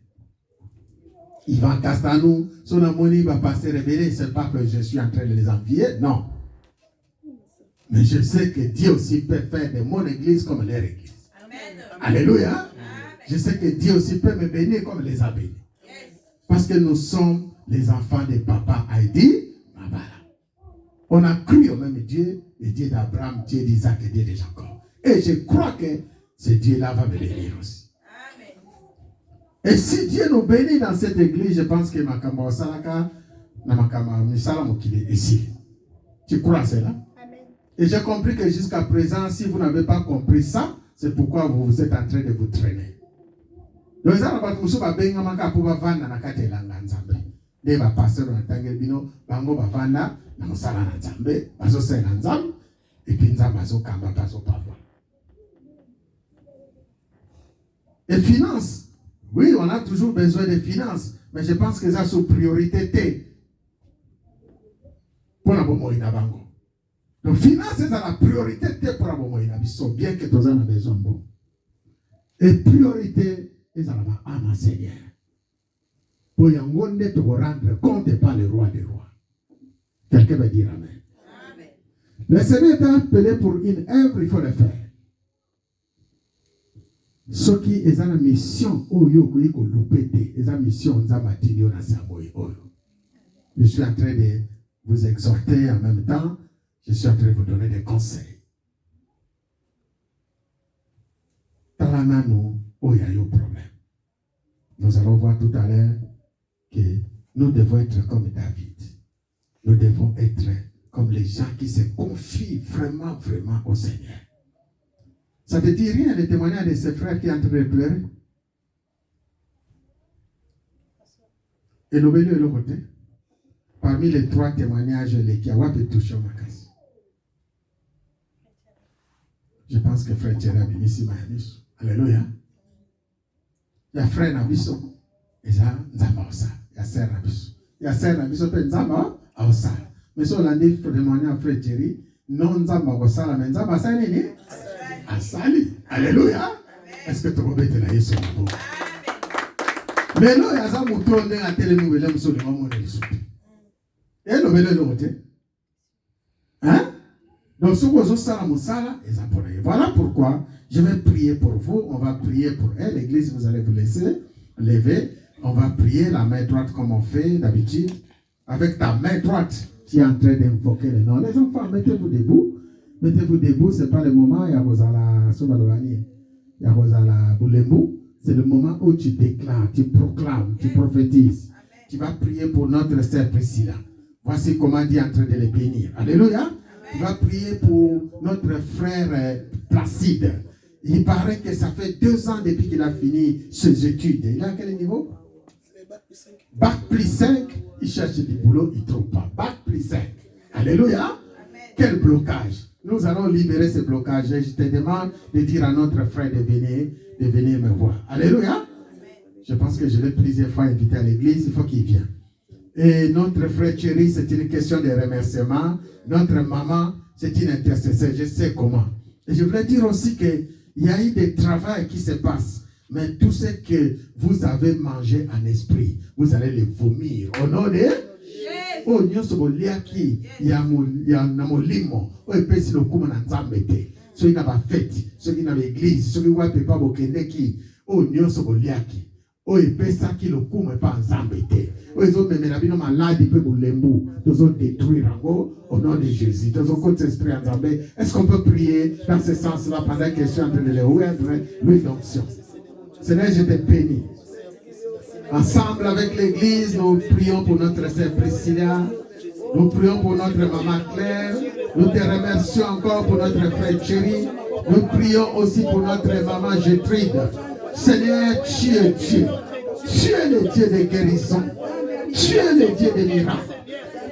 Ivan Castanou, son amoni, le pasteur révélé, ce n'est pas que je suis en train de les envier, non. Mais je sais que Dieu aussi peut faire de mon église comme leur église. Amen. Alléluia. Amen. Je sais que Dieu aussi peut me bénir comme les a bénis. Yes. Parce que nous sommes les enfants de Papa Heidi Mabala. On a cru au même Dieu, le Dieu d'Abraham, Dieu d'Isaac et Dieu de Jacob. Et je crois que ce Dieu-là va me bénir aussi. Amen. Et si Dieu nous bénit dans cette église, je pense que Makamba Salaka, Namakama Misala Mokile ici. Tu crois à cela? Amen. Et j'ai compris que jusqu'à présent, si vous n'avez pas compris ça, c'est pourquoi vous êtes en train de vous traîner. Donc, ça va vous souba benga maka pour vanda na kate langa nzambe. De ba pasteur na tangel bino bango ba vanda na musala na nzambe, bazo sela nzambe et puis nzambe bazo kamba bazo papa. Et finances. Oui, on a toujours besoin de finances, mais je pense que ça sous priorité pour la bomoïna bango. Donc finances c'est la priorité pour la bomoïna biso, bien que tous en a besoin bon. Et priorité est à la âme Seigneur. Pour y en te rendre compte par le roi des rois. Quelqu'un va dire amen. Amen. Le Seigneur t'a appelé pour une œuvre, il faut le faire. Ce qui est la mission, je suis en train de vous exhorter en même temps, je suis en train de vous donner des conseils. Problème. Nous allons voir tout à l'heure que nous devons être comme David. Nous devons être comme les gens qui se confient vraiment, vraiment au Seigneur. Ça te dit rien le témoignage de ses frères qui sont en train de pleurer? Et nous venons de l'autre côté. Parmi les 3 témoignages, les Kiawa peut toucher au Makas. Je pense que frère Thierry ici, Mayamis. Alléluia. Il y a frère Nabiso. Et ça, Nzambaosa. Il y a sœur Nabiso. ya sert na biso pe nzamba aosala. Mais so landi témoigner à frère Thierry, non nzamba kosala mais nzamba asala nini? Asali. Alléluia. Est-ce que tu peux mettre la Yesu mabo? Mais non, yaza muto ndenge atelemi wele musoli mamo na lisupi. Et le bele le côté. Hein? Donc ce que vous sala musala et voilà pourquoi je vais prier pour vous, on va prier pour elle, l'église vous allez vous laisser lever, on va prier la main droite comme on fait d'habitude. Avec ta main droite, tu es en train d'invoquer le nom. Les enfants, mettez-vous debout. Mettez-vous debout, ce n'est pas le moment, il y a Rosala Sobalovani, il y a Rosala Boulemou. C'est le moment où tu déclares, tu proclames, tu prophétises. Tu vas prier pour notre sœur Priscilla. Voici comment Dieu est en train de les bénir. Alléluia. Tu vas prier pour notre frère Placide. Il paraît que ça fait 2 ans depuis qu'il a fini ses études. Il est à quel niveau? Bac plus 5. Il cherche du boulot, il ne trouve pas. Bac plus 5. Alléluia. Amen. Quel blocage. Nous allons libérer ce blocage. Et je te demande de dire à notre frère de venir me voir. Alléluia. Amen. Je pense que je l'ai plusieurs fois invité à l'église. Il faut qu'il vienne. Et notre frère Thierry, c'est une question de remerciement. Notre maman, c'est une intercesseur. Je sais comment. Et je voulais dire aussi qu'il y a eu des travaux qui se passent. Mais tout ce que vous avez mangé en esprit, vous allez le vomir. Au nom de oh, nyoso liaki ya namolimo. Oh, epesi lo kuma na nzambete. Ceux qui n'ont pas fête, ceux qui n'ont pas église, ceux qui n'ont pas bokendeki. Oh, nyoso liaki. Oh, epesa ki lo kuma pa nzambete. Oh, ils ont même la vie malade, ils peuvent lembu. Ils ont détruire au nom de Jésus. Ils ont côté esprit en zambé. Est-ce qu'on peut prier dans ce sens-là pendant que je suis en train de les ouvrir l'huile d'onction? Seigneur, je te bénis. Ensemble avec l'église, nous prions pour notre sœur Priscilla. Nous prions pour notre maman Claire. Nous te remercions encore pour notre frère Thierry. Nous prions aussi pour notre maman Gertrude. Seigneur, tu es Dieu. Tu es le Dieu de guérison. Tu es le Dieu de miracles.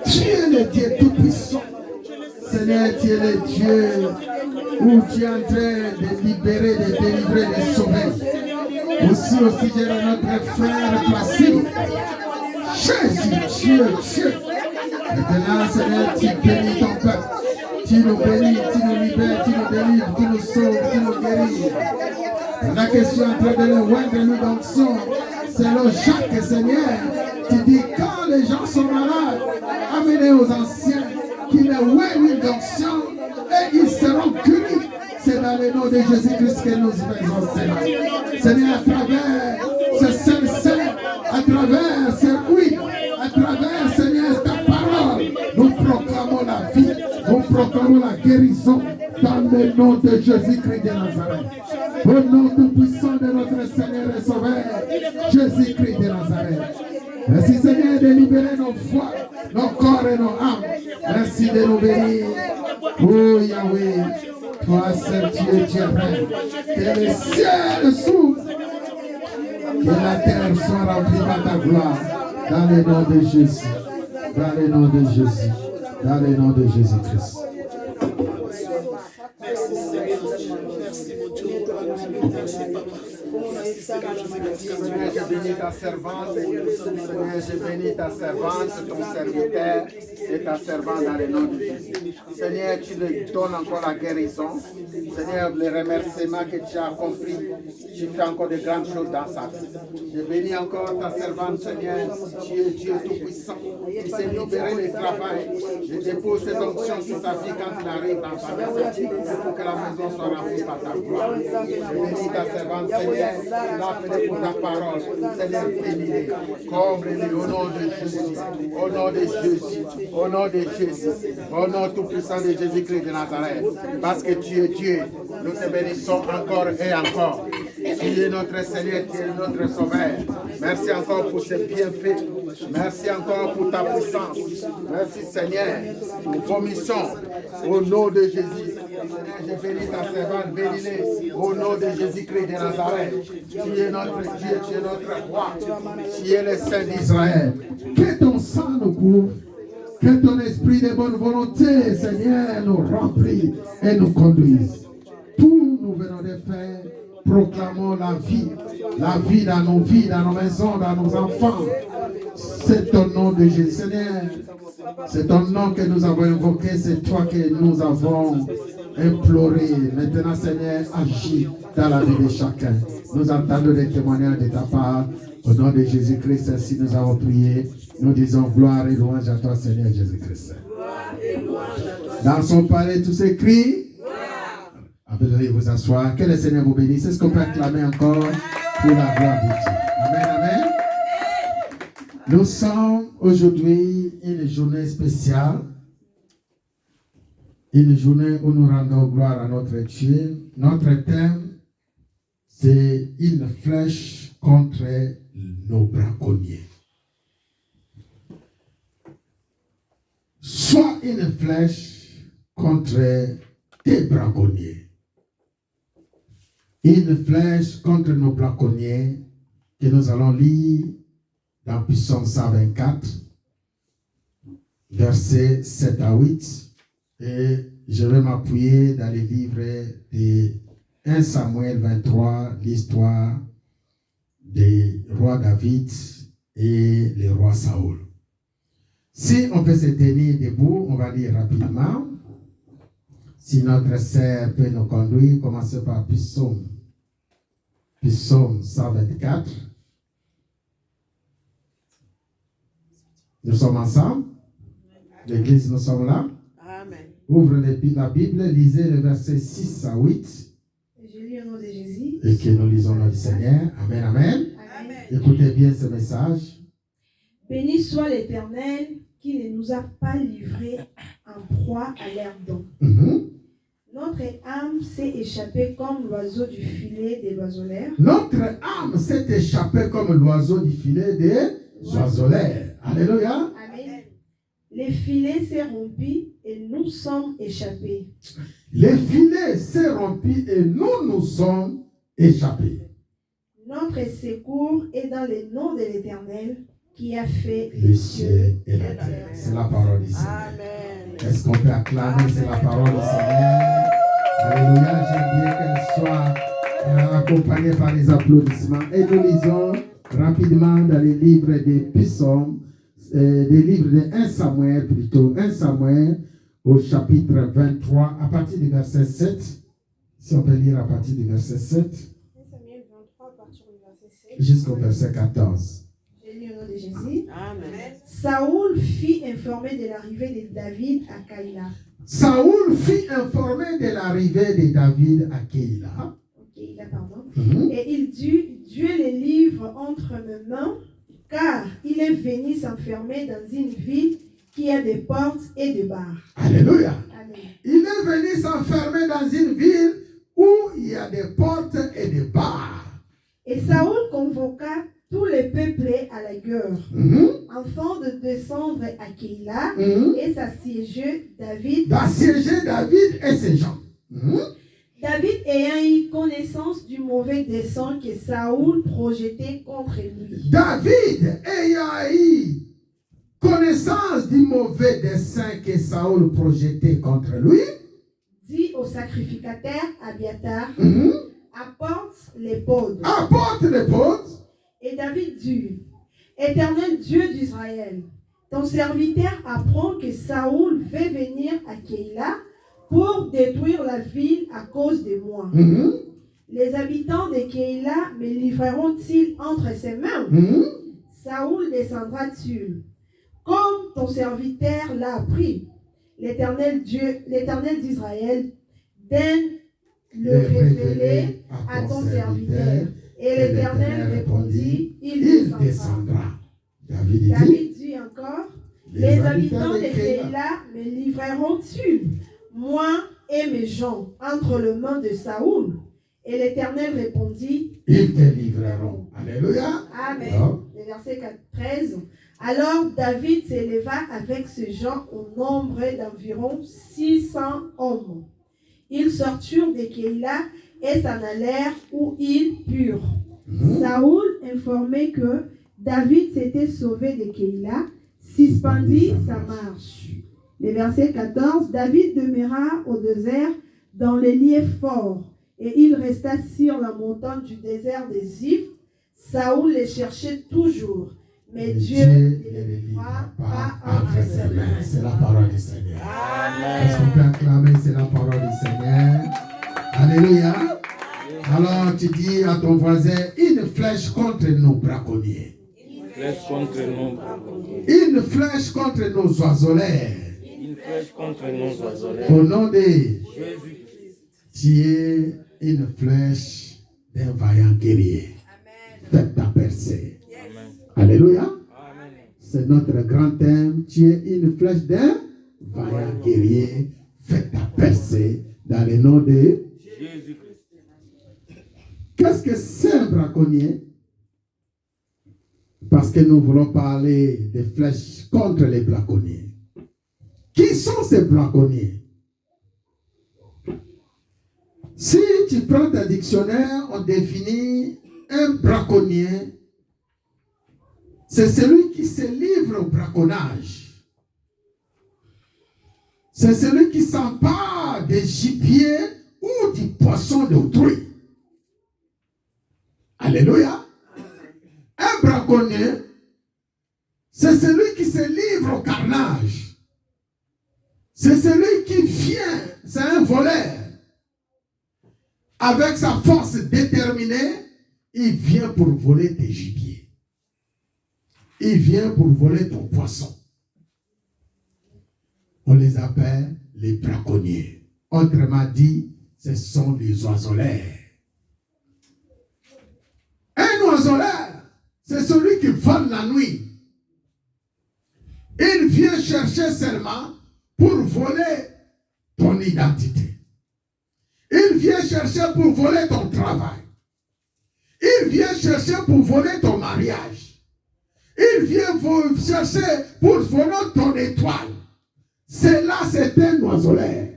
Tu es le Dieu tout-puissant. Seigneur, tu es le Dieu où tu es en train de libérer, de délivrer, de sauver. Aussi au sujet de notre frère Placide. Jésus, Dieu. Maintenant, Seigneur, tu bénis ton peuple. Tu nous bénis, tu nous libères, tu nous délivres, tu nous sauves, tu nous guéris. La question en train de le oindre nous d'onction, selon Jacques, Seigneur, tu dis quand les gens sont malades, amenez aux anciens qui les oignent d'onction et ils seront guéris. C'est dans le nom de Jésus-Christ que nous faisons cela. Seigneur, à travers ce Saint-Saint, à travers ce oui, à travers, Seigneur, ta parole, nous proclamons la vie, nous proclamons la guérison dans le nom de Jésus-Christ de Nazareth. Au nom tout-puissant de notre Seigneur et Sauveur, Jésus-Christ de Nazareth. Merci Seigneur de libérer nos foi, nos corps et nos âmes. Merci de nous bénir. Oh Yahweh, toi seul tu es Dieu Père. Que le ciel s'ouvre. Que la terre soit remplie par ta gloire. Dans le nom de Jésus. Dans le nom de Jésus. Dans le nom de Jésus-Christ. Merci Seigneur. Merci mon Dieu. Merci Papa. Seigneur, je bénis ta servante. Seigneur, je bénis ta servante, ton serviteur et ta servante dans le nom de Jésus. Seigneur, tu lui donnes encore la guérison. Seigneur, le remerciement que tu as accompli, tu fais encore de grandes choses dans sa vie. Je bénis encore ta servante, Seigneur. Tu es Dieu tout-puissant. Tu sais libérer le travail. Je dépose cette onction sur ta vie quand il arrive dans ta maison. Pour que la maison soit remplie par ta gloire. Je bénis ta servante, Seigneur. L'appelez pour ta parole. Seigneur, bénis-les. Comble-les au nom de Jésus. Au nom de Jésus. Au nom de Jésus. Au nom tout-puissant de Jésus-Christ de Nazareth. Parce que tu es Dieu. Nous te bénissons encore et encore. Tu es notre Seigneur, tu es notre Sauveur. Merci encore pour ces bienfaits. Merci encore pour ta puissance. Merci Seigneur. Nous vomissons au nom de Jésus. Seigneur, je bénis ta servante, bénis-les au nom de Jésus-Christ de Nazareth. Tu es notre Dieu, tu es notre roi. Tu es le Saint d'Israël. Que ton sang nous couvre. Que ton esprit de bonne volonté, Seigneur, nous remplisse et nous conduise. Tout nous venons de faire. Proclamons la vie dans nos vies, dans nos maisons, dans nos enfants. C'est ton nom de Jésus, Seigneur. C'est ton nom que nous avons invoqué, c'est toi que nous avons imploré. Maintenant, Seigneur, agis dans la vie de chacun. Nous entendons des témoignages de ta part. Au nom de Jésus-Christ, ainsi nous avons prié. Nous disons gloire et louange à toi, Seigneur Jésus-Christ. Dans son palais, tous ces cris. Veuillez vous asseoir. Que le Seigneur vous bénisse. Est-ce qu'on peut acclamer encore pour la gloire de Dieu? Amen, amen. Nous sommes aujourd'hui une journée spéciale. Une journée où nous rendons gloire à notre Dieu. Notre thème, c'est une flèche contre nos braconniers. Soit une flèche contre tes braconniers. Une flèche contre nos braconniers que nous allons lire dans Psaume 124, versets 7 à 8. Et je vais m'appuyer dans les livres de 1 Samuel 23, l'histoire des rois David et les rois Saoul. Si on peut se tenir debout, on va lire rapidement. Si notre sœur peut nous conduire, commencez par Psaume 124. Nous sommes ensemble. L'église, nous sommes là. Amen. Ouvre la Bible, lisez le verset 6 à 8. Je lis au nom de Jésus. Et que nous lisons notre Seigneur. Amen, amen. Amen. Écoutez bien ce message. Béni soit l'Éternel qui ne nous a pas livrés en proie à l'air don. Notre âme s'est échappée comme l'oiseau du filet des oiseleurs. Notre âme s'est échappée comme l'oiseau du filet des oiseleurs. Alléluia. Amen. Les filets s'est rompu et nous sommes échappés. Les filets s'est rompu et nous sommes échappés. Notre secours est dans le nom de l'Éternel qui a fait Les cieux et la terre. C'est la parole du Seigneur. Amen. Est-ce qu'on peut acclamer? C'est la parole du Seigneur. Alléluia. J'aime bien qu'elle soit accompagnée par les applaudissements. Et nous lisons rapidement dans les livres des Psaumes, des livres de 1 Samuel plutôt. 1 Samuel au chapitre 23 à partir du verset 7. Si on peut lire à partir du verset 7. 1 Samuel 23 à partir du verset 7. Jusqu'au verset 14. Je lis au nom de Jésus. Amen. Saoul fit informer de l'arrivée de David à Keïla. Saoul fit informer de l'arrivée de David à Keïla. Et il dut Dieu les livre entre mes mains, car il est venu s'enfermer dans une ville qui a des portes et des barres. Alléluia. Amen. Il est venu s'enfermer dans une ville où il y a des portes et des barres. Et Saoul convoqua tous les peuplés à la guerre, afin de descendre à Keïla et s'assiéger David. D'assiéger David et ses gens. David ayant eu connaissance du mauvais dessein que Saoul projetait contre lui. David ayant eu connaissance du mauvais dessein que Saoul projetait contre lui, Dit au sacrificateur Abiatar, apporte les pods. Apporte les potes. Et David dit, Éternel Dieu d'Israël, ton serviteur apprend que Saoul veut venir à Keïla pour détruire la ville à cause de moi. Les habitants de Keïla me livreront-ils entre ses mains? Saoul descendra-t-il, comme ton serviteur l'a appris? L'Éternel d'Israël donne le révéler à ton serviteur. Et l'Éternel répondit, il descendra. David dit encore, les habitants de Keïla me livreront-ils, moi et mes gens, entre les mains de Saoul? Et l'Éternel répondit, ils te livreront. Alléluia. Amen. Alors, Le verset 13. Alors David s'éleva avec ses gens au nombre d'environ 600 hommes. Ils sortirent de Keïla et s'en allèrent où ils purent. Saoul, informé que David s'était sauvé de Keïla, suspendit sa marche. Le verset 14. David demeura au désert dans les lieux forts, et il resta sur la montagne du désert des Ziph. Saoul les cherchait toujours, Mais Dieu ne les livrera pas pas entre ses mains. C'est la parole du Seigneur. Amen. Est-ce qu'on peut acclamer? C'est la parole du Seigneur. Alléluia. Alors tu dis à ton voisin, une flèche contre nos braconniers. Une flèche contre nos braconniers. Une flèche contre nos oiseleurs. Une flèche contre nos oiseleurs. Au nom de Jésus-Christ. Tu es une flèche d'un vaillant guerrier. Faites ta percée. Amen. Alléluia. Amen. C'est notre grand thème. Tu es une flèche d'un vaillant guerrier. Faites ta percée dans le nom de Jésus-Christ. Qu'est-ce que c'est un braconnier? Parce que nous voulons parler des flèches contre les braconniers. Qui sont ces braconniers? Si tu prends ta dictionnaire, on définit un braconnier. C'est celui qui se livre au braconnage. C'est celui qui s'empare des gibiers ou du poisson d'autrui. Alléluia. Un braconnier, c'est celui qui se livre au carnage. C'est celui qui vient, c'est un voleur. Avec sa force déterminée, il vient pour voler tes gibiers. Il vient pour voler ton poisson. On les appelle les braconniers. Autrement dit, ce sont les oiseleurs. Un oiseleur, c'est celui qui vole la nuit. Il vient chercher seulement pour voler ton identité. Il vient chercher pour voler ton travail. Il vient chercher pour voler ton mariage. Il vient chercher pour voler ton étoile. C'est là, c'est un oiseleur.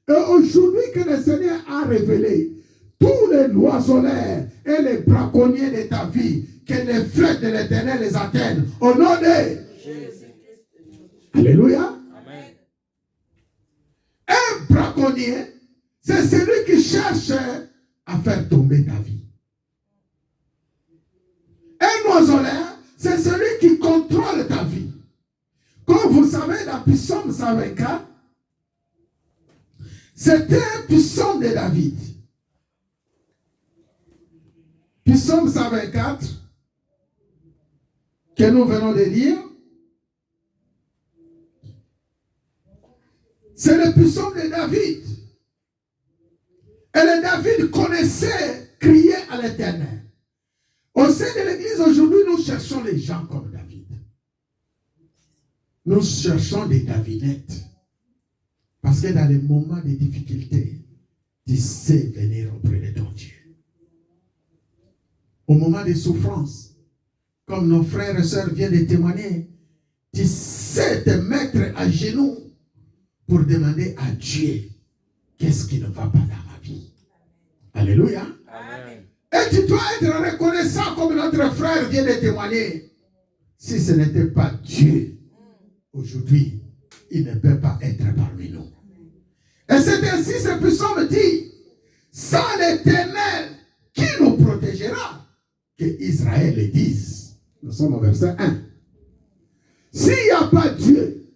Et aujourd'hui que le Seigneur a révélé tous les oiseleurs et les braconniers de ta vie, que les flèches de l'Éternel les atteignent. Au nom de Jésus. Alléluia. Amen. Un braconnier, c'est celui qui cherche à faire tomber ta vie. Un oiseleur, c'est celui qui contrôle ta vie. Comme vous savez, dans Psaume 124, c'était un psaume de David. Psaume 124, que nous venons de lire, c'est le psaume de David. Et le David connaissait crier à l'Éternel. Au sein de l'Église, aujourd'hui, nous cherchons les gens comme David. Nous cherchons des Davidettes. Parce que dans les moments de difficulté, tu sais venir auprès de ton Dieu. Au moment des souffrances, comme nos frères et sœurs viennent de témoigner, tu sais te mettre à genoux pour demander à Dieu qu'est-ce qui ne va pas dans ma vie. Alléluia. Amen. Et tu dois être reconnaissant comme notre frère vient de témoigner. Si ce n'était pas Dieu, aujourd'hui, il ne peut pas être parmi nous. Et c'est ainsi ce psaume dit, sans l'Éternel, qui nous protégera? Que Israël le dise. Nous sommes au verset 1. S'il n'y a pas Dieu,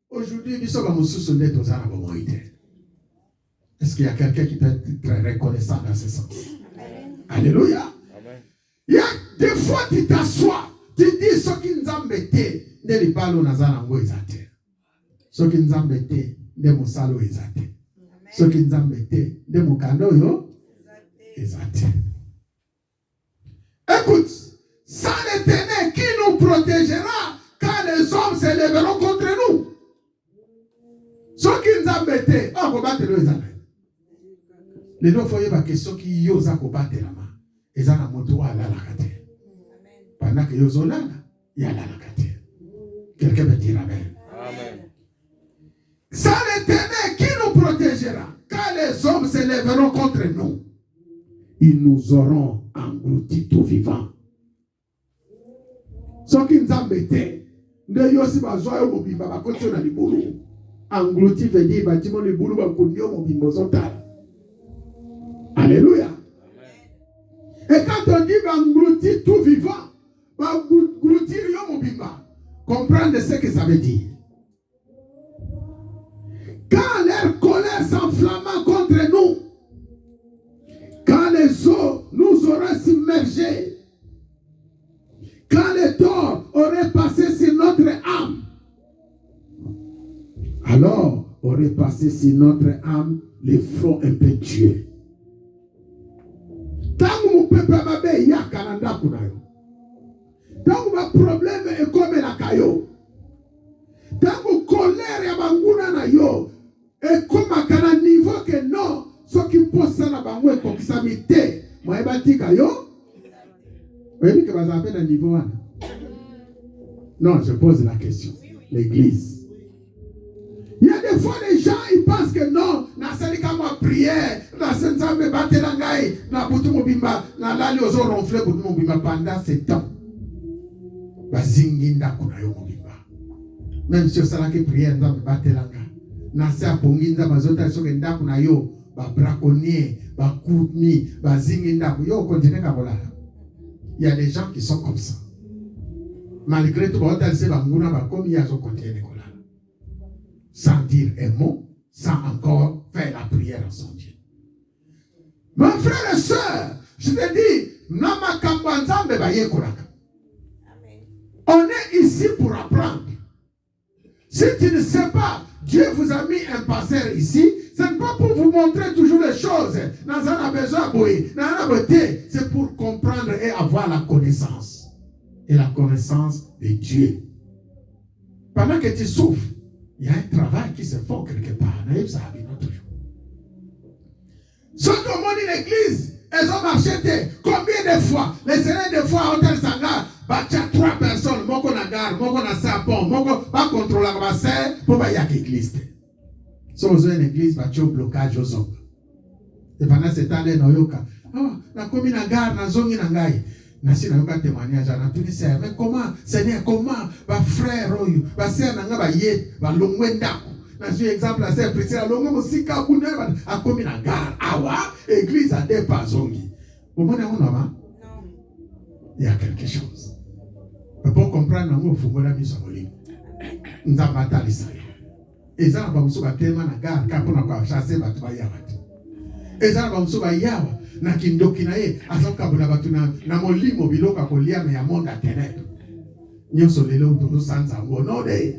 aujourd'hui, nous sommes aux Arabes. Est-ce qu'il y a quelqu'un qui peut être très reconnaissant dans ce sens? Alléluia. Amen. Il y a des fois tu t'assois, tu dis ce qui nous a embêté, ne les parlons nazanango ezate. Ce qui nous a embêté, ne mosalo ezate. Ce qui nous a embêté, ne mokando yo ezate. Écoute, sans l'Éternel qui nous protégera quand les hommes se lèveront contre nous. Ce qui nous a embêté, on combattre le ezate. Les deux fois, il y a une question qui y a combattre la main. Et ça, la moto à la carte. Pendant que yo zonana, il y a la carte. Quelqu'un peut dire Amen. Amen. C'est l'Éternel qui nous protégera. Quand les hommes se lèveront contre nous, ils nous auront engloutis tout vivants. Ce qui nous embêtait, ne yosi bazoa yo mobimba bakoti na libulu. Englouti veut dire bâtiment libulu bakundi yo mobimbo zotala. Alléluia. Et quand on dit engloutir tout vivant, engloutir comprendre ce que ça veut dire. Quand leur colère s'enflamma contre nous, quand les eaux nous auraient submergés, quand les torts auraient passé sur notre âme, alors aurait passé sur notre âme les flots impétueux. Tant que mon peuple m'a dit, tant que mon problème est comme la caillou, tant que colère est banguna na yo, et comme à un niveau que non, ce qui pose ça la bango est comme ça mité, moi bati caillou, vous voyez que vous appelez un niveau 1. Non, je pose la question. L'église. Il y a des fois les gens ils pensent que non, na sali kama prière, na senzabe batela ngai, na butu mobimba, na lali ozo ronfler butu mobimba pendant ce temps. Bazingi ndakuna yo mobimba. Même si osala ke prière nzambe batela ngai, na sa pongi nzambe zota soke ndakuna yo, ba braconnier, ba koutni, bazingi ndaku yo continue ka bolala. Il y a des gens qui sont comme ça. Malgré tout, on a dit banguna ba comme il y a zo continue kolala. Sans dire un mot, sans encore faire la prière à son Dieu. Mon frère et soeur, je te dis, on est ici pour apprendre. Si tu ne sais pas, Dieu vous a mis un pasteur ici, ce n'est pas pour vous montrer toujours les choses. C'est pour comprendre et avoir la connaissance. Et la connaissance de Dieu. Pendant que tu souffres, il y a un travail qui se fait quelque part. Ceux qui ont monté l'église, ils ont marché combien de fois? Les semaines de fois à Hôtel Sanga, il y a 3 personnes, moko na gare, moko na sapon, moko pas contrôler la basse pour y avoir l'église. Si vous avez une église, il y a un blocage aux hommes. Et pendant ce temps, il y a na komi na gare, na zongi na ngai. Nasi na yoka témoignage na tout ça mais comment Seigneur comment ba frère oyo ba sœur na nga ba ye ba longwe ndako na je exemple la sœur Priscilla longwe musika bune ba akomi na gare awa église a des pasongi au moins on non il y a quelque chose pour comprendre ngo fungola miso molimo nzamba talisa ezana ba muso ba tema na gare ka pona kwa chasser ba twa ya batu ezana ba muso ba yawa na kindoki na ye azokabula batu na molimo biloko kolia me ya monde à ténèbres nyoso lelo to sanza ngono de.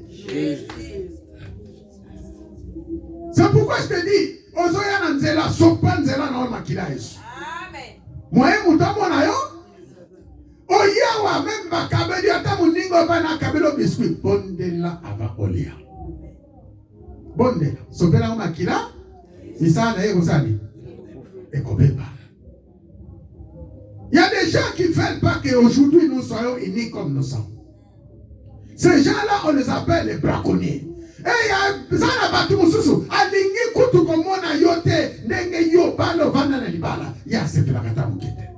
C'est pourquoi je te dis ozoya na nzela sopa nzela na makila Yesu. Amen. Moye mutamo na yo oyawa même bakabeli ata muningo bana kabelo biscuit bondela avant olia bondela sopela makila misana ye kosani ekobeba. Il y a des gens qui ne veulent pas qu'aujourd'hui nous soyons unis comme nous sommes. Ces gens-là, on les appelle les braconniers. Et il y a des gens qui sont alingi kutu komona yote nenge yo balo vana na libala. Il y a cette plakata mukete.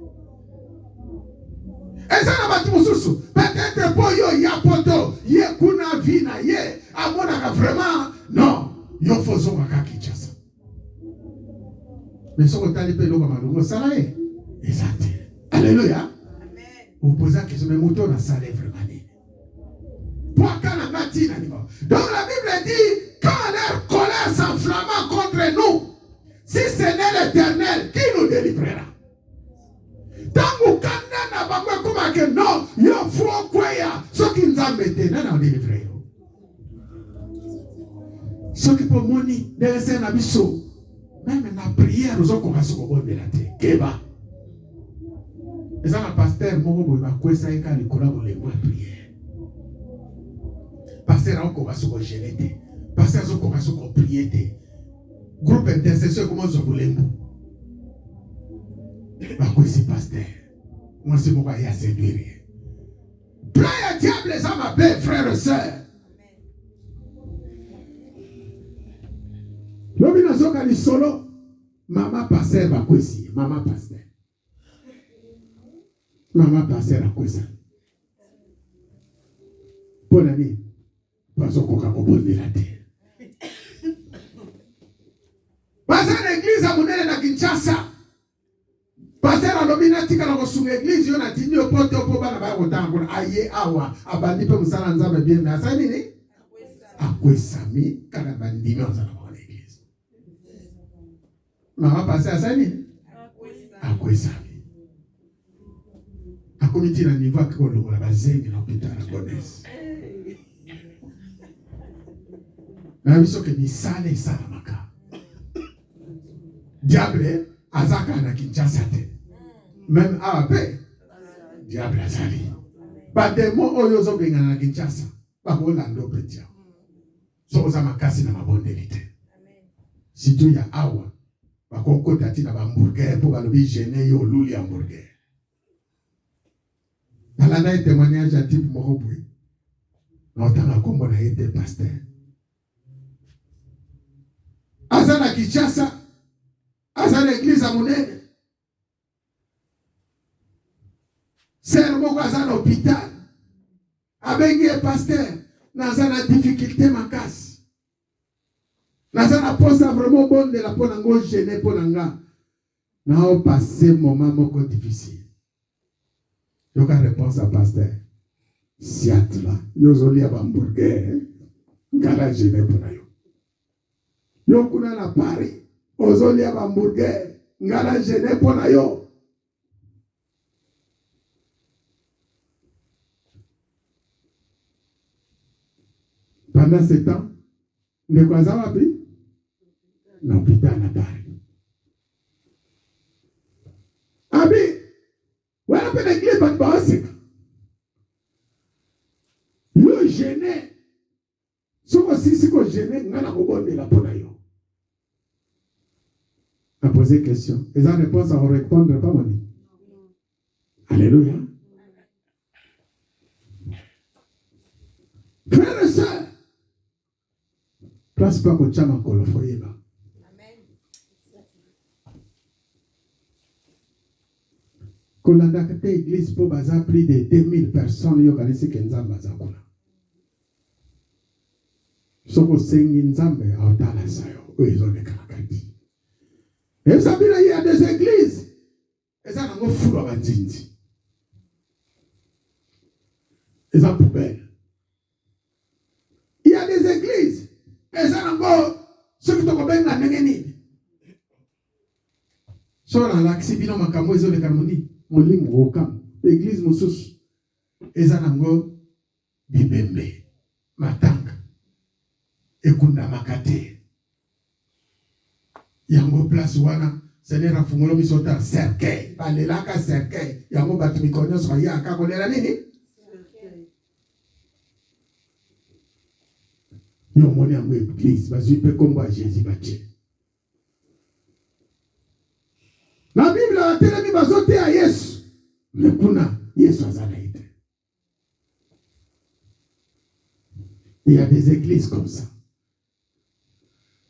Et ça n'a pas tout sous. Peut-être pour yo ya poto ye kuna vina ye amona vraiment non yo fozo makaki chasa. Mais ce qu'on t'a dit pelo comme malongo salaye. Exact. Alléluia. Amen. Vous posez la question, mais mouton n'a ça vraiment. Donc la Bible dit, quand leur colère s'enflamma contre nous, si ce n'est l'Éternel qui nous délivrera. Tant que n'a pas comme que non, il faut quoi ce qui nous a mis, nous délivrer. Ce qui peut moni, de un abisso, même la prière, nous avons commencé à se la terre. Keba. Et ça, le pasteur, moi, je vais quoi ça et quand il collabore les mois prière. Pasteur, on commence à gêner. Pasteur, on commence à prier. Groupe intercesseur, comment je voulais. Bah, quoi, c'est pasteur. Moi, c'est mon bail à séduire. Plein de diable, les hommes appellent frères et sœurs. L'homme n'a pas solo. Maman pasteur, va quoi ici? Maman pasteur. Maman pasteur, à quoi ça? Bonne année. Parce qu'on a compris la terre. Pasteur l'église à Mounel na Kinshasa. Pasteur alobina tika na kosunga église yo na tindi opoto po bana ba kotanga aye awa abandi pe musala nzambe bien mais asani ni akwesami kaka bandimi ozala ba église mama passé asani akwesami akomiti na niveau akolongola bazengi na hôpital na Gonesse na biso ke misala esalamaka diable azaka na Kinshasa te même ape diable azali ba demo oyo zo benga na Kinshasa ba ko lando petia so oza makasi na mabondeli te si tu ya awa ba ko kota ti na ba hamburger po ba lobi gêner yo luli hamburger balanda e témoignage à type moko boui na otanga kombo na ete pasteur aza na Kinshasa aza na église à monene ser moko aza na hôpital abengi e pasteur naza na difficulté makasi naza na posa vraiment bondela mpo na ngo gêné mpo na nga na o passé moment moko difficile yoka réponse à pasteur siatla yozolia bamburger ngala gêné mpo na yo yo kuna na Paris ozolia bamburger ngala gêné mpo na yo. Pendant ce temps, ne quoi ça va plus? L'hôpital à Paris. Abi, voilà que l'église va te passer. Yo gêné. Si vous gêné, vous avez la peau d'ailleurs. À poser question. Et la réponse à vous répondre, pas mon. Alléluia. Frères et sœurs, place pas au chama kolofoyeba. Amen. Kolanda kate église pour baza plus de 2000 personnes yo kanisi kenzamba za kuna. Soko sengi nzambe aotala sayo oizone kakati. Et ça il y a des églises. Et ça n'a pas fou à bandinzi. Et ça poubelle. Il y a des églises. Et ça n'a pas ceux qui t'ont bien la nengeni. Sur la laxibino makamo ezo le karmoni. Molim wokam. Église musus. Et ça n'a pas bibembe. Matanga. Ekunda makate. Yango place wana Seigneur afungolo misota cercueil balelaka cercueil yango batu mikonyo so ya ka kolela nini yo moni yango église bazipe kombo a Jésus bache na Bible atelemi bazote ya Yesu mekuna Yesu azana ite. Il y a des églises comme ça.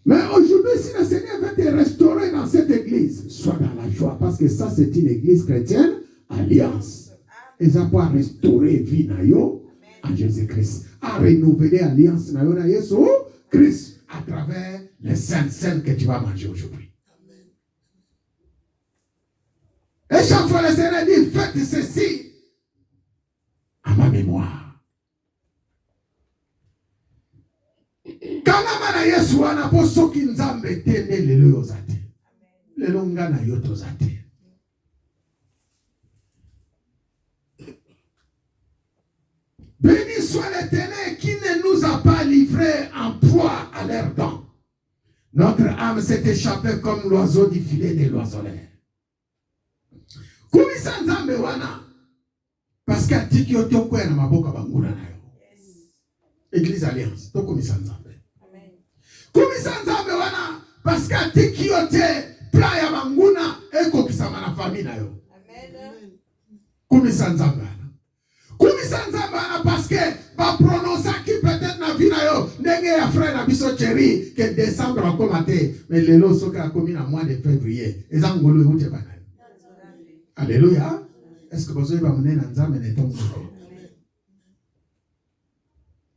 Mais aujourd'hui, si le Seigneur veut te restaurer dans cette église, sois dans la joie, parce que ça, c'est une église chrétienne, alliance. Et ça peut restaurer vie nayo en Jésus-Christ. À renouveler alliance nayo na Jésus-Christ à travers les saintes que tu vas manger aujourd'hui. Et chaque fois, le Seigneur dit, faites ceci à ma mémoire. Kama na Yesu anapo soki nzambe tende lelo yozate. Lelo ngana yoto zate. Béni soit l'Éternel qui ne nous a pas livrés en proie à leurs dents. Notre âme s'est échappée comme l'oiseau du filet des oiseleurs. Kumisa nzambe wana parce que atiki otoko na maboka banguna nayo. Église Alliance, to kumisa nzambe. Amen. Kumisa nzambe wana parce que atiki yote pla ya banguna eko kisama na famille nayo. Amen. Kumisa nzambe wana. Kumisa nzambe wana parce que ba prononcer qui peut-être na vie nayo ndenge ya frère na biso chéri que décembre a commenté mais lelo soka a commis na mois de février. Ezangolo ute bana. Alléluia. Est-ce que vous avez amené na nzambe na tombe?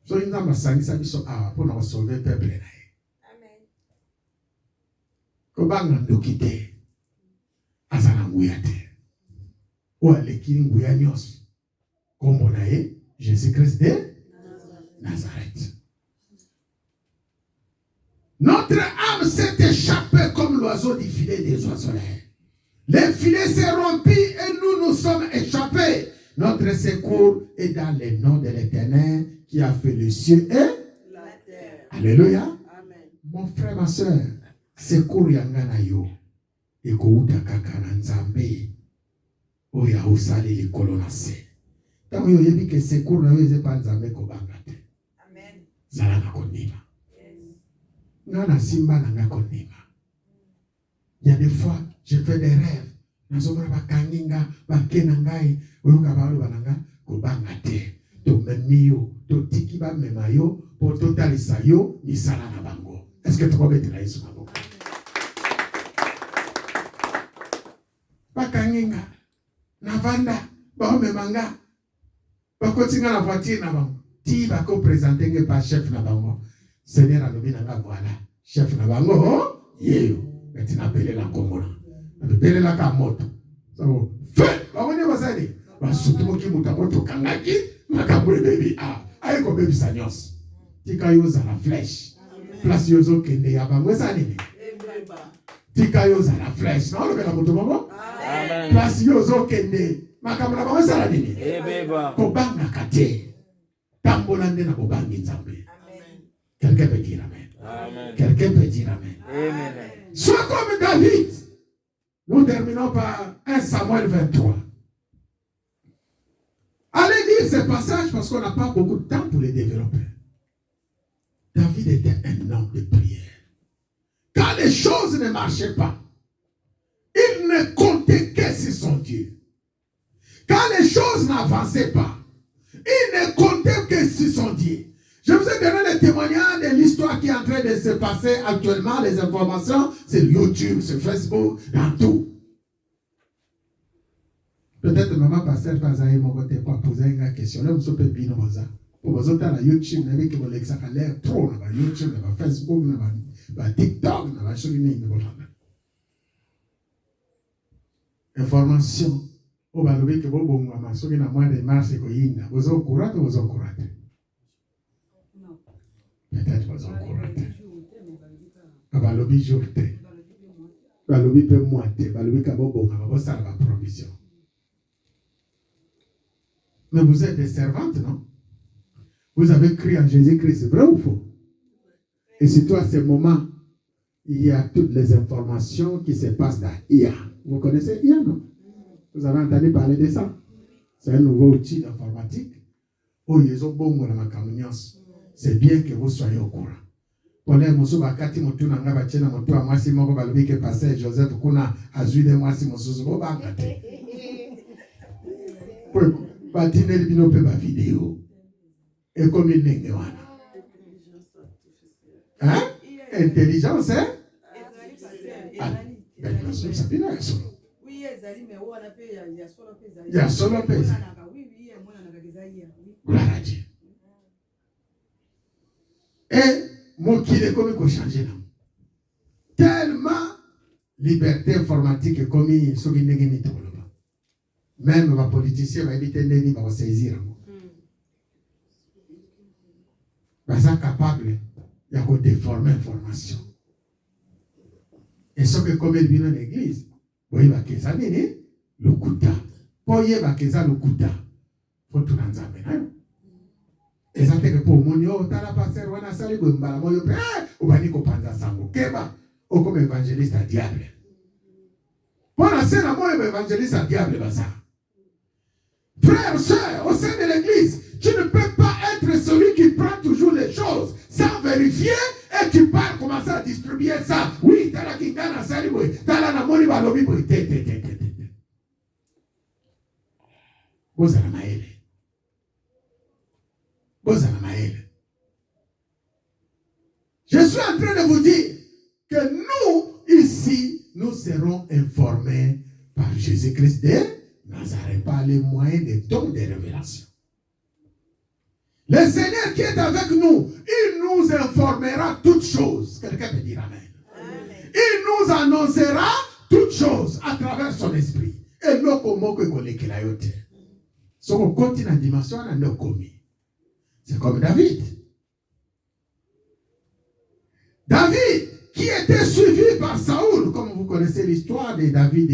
So il n'a pas sangisa biso pour nous sauver le peuple. Amen. Kobanga ndokite azana nguyate. ou aleki nguya nyonso. Kombo na ye, Jésus-Christ de Nazareth. Notre âme s'est échappée comme l'oiseau du filet des oiselets. Le filet s'est rompu et nous sommes échappés. Notre secours est dans le nom de l'Éternel qui a fait le ciel et la terre. Alléluia. Amen. Mon frère, ma soeur, secours yangana yo. Eko uta kakana nzambe. Oya usali likolo na se. Tango yo yebi ke secours na yo eze pa nzambe ko bangate. Amen. Zala na konima. Ngana simba na nga konima. Il y a des fois, je fais des rêves. Nazomona bakanginga, bakenangai, oyoka baalo bananga ko bangate. To memiyo, to tiki ba memayo, po to talisa yo misala na bango. Est-ce que tu peux mettre là Yesu maboko? Bakanginga, navanda, ba memanga. Bakotinga na voiture na bango. Ti bako présenter par chef na bango. Seigneur alobi nanga voilà, chef na bango, oh, yeyo. Mais tu n'appelles la commune. Tu la kamoto. So, fait, va venir basani. Va surtout qui mutamoto kangaki, makabule baby ah. Aïe ko baby sanyos. Tika yoza la flèche. Place yozo kende ya bangwe sani. Tika yoza la flèche. Na olo bela moto bobo? Amen. Place yozo kende. Makabula bangwe sani nini? Ebeba. Ko banga kate. Tambolande na ko bangi nzambe. Amen. Quelqu'un peut dire amen. Amen. Quelqu'un peut dire amen. Amen. Sois comme David. Nous terminons par 1 Samuel 23. Allez lire ce passage parce qu'on n'a pas beaucoup de temps pour les développer. David était un homme de prière. Quand les choses ne marchaient pas, il ne comptait que sur son Dieu. Quand les choses n'avançaient pas, il ne comptait que sur son Dieu. Je vous ai donné les témoignages de l'histoire qui est en train de se passer actuellement, les informations sur YouTube, sur Facebook, dans tout. Peut-être maman pasteur Pazaï mon côté pas poser une question. Là, vous savez bien ça. Pour vous autres, la YouTube, vous avez que vous l'exactez trop, la YouTube, la Facebook, la TikTok, la chaîne. Information. Au balobi que vous bon maman, ce qui n'a moins de marche que yinna. Vous au courant ou vous au courant? Peut-être vous au courant. Balobi jourte. Balobi peut moite. Balobi kabo bon, vous ça la provision. Mais vous êtes des servantes, non? Vous avez cru en Jésus-Christ, c'est vrai ou faux? Et surtout à ce moment, il y a toutes les informations qui se passent dans IA. Vous connaissez IA, non? Vous avez entendu parler de ça? C'est un nouveau outil d'informatique. Oh, ils ont bon dans ma communiance. C'est bien que vous soyez au courant. Pour les mousous bakati motu nanga bachena motu amasi moko balobi ke passer Joseph kuna azui de mwasi mosusu bo bangate. Batine libino pe ba vidéo. Et comme il n'est wana. Hein? Intelligence, hein? Ah, ben nous sommes bien là solo. Oui, ezali mais wana pe ya solo pe ezali. Ya solo pe. Oui, moi na ngakizali. Gloire à Dieu. Et mon qui est comme il changer là. Tellement liberté informatique est comme il so qui n'est pas. Même les politiciens vont éviter de nous saisir. Ils sont capables de déformer l'information. Et ce que comme il vient dans l'église, il va que ça n'est le kuta. Pour y va que ça le kuta. Faut tout dans un ménage. Et ça fait que pour mon yo, t'as la passer on a sali bambala mo yo ou bani ko panza sango. Keba ou comme évangéliste à diable. Pour la scène à moi évangéliste à diable basa. Frère, soeur, au sein de l'église, tu ne peux pas être celui qui prend toujours les choses sans vérifier et tu pars commencer à distribuer ça. Oui, t'as la kingana sali boy, t'as la namoni balobi boy, Bozala maele. Bozala maele. Je suis en train de vous dire que nous, ici, nous serons informés par Jésus-Christ de Nazareth, par les moyens des dons de révélation. Le Seigneur qui est avec nous, il nous informera toutes choses. Quelqu'un peut dire amen. Amen. Il nous annoncera toutes choses à travers son esprit. Et l'autre mot que koleke la yote. Son côté dans dimension na no komi. C'est comme David. David qui était suivi par Saoul, comme vous connaissez l'histoire de David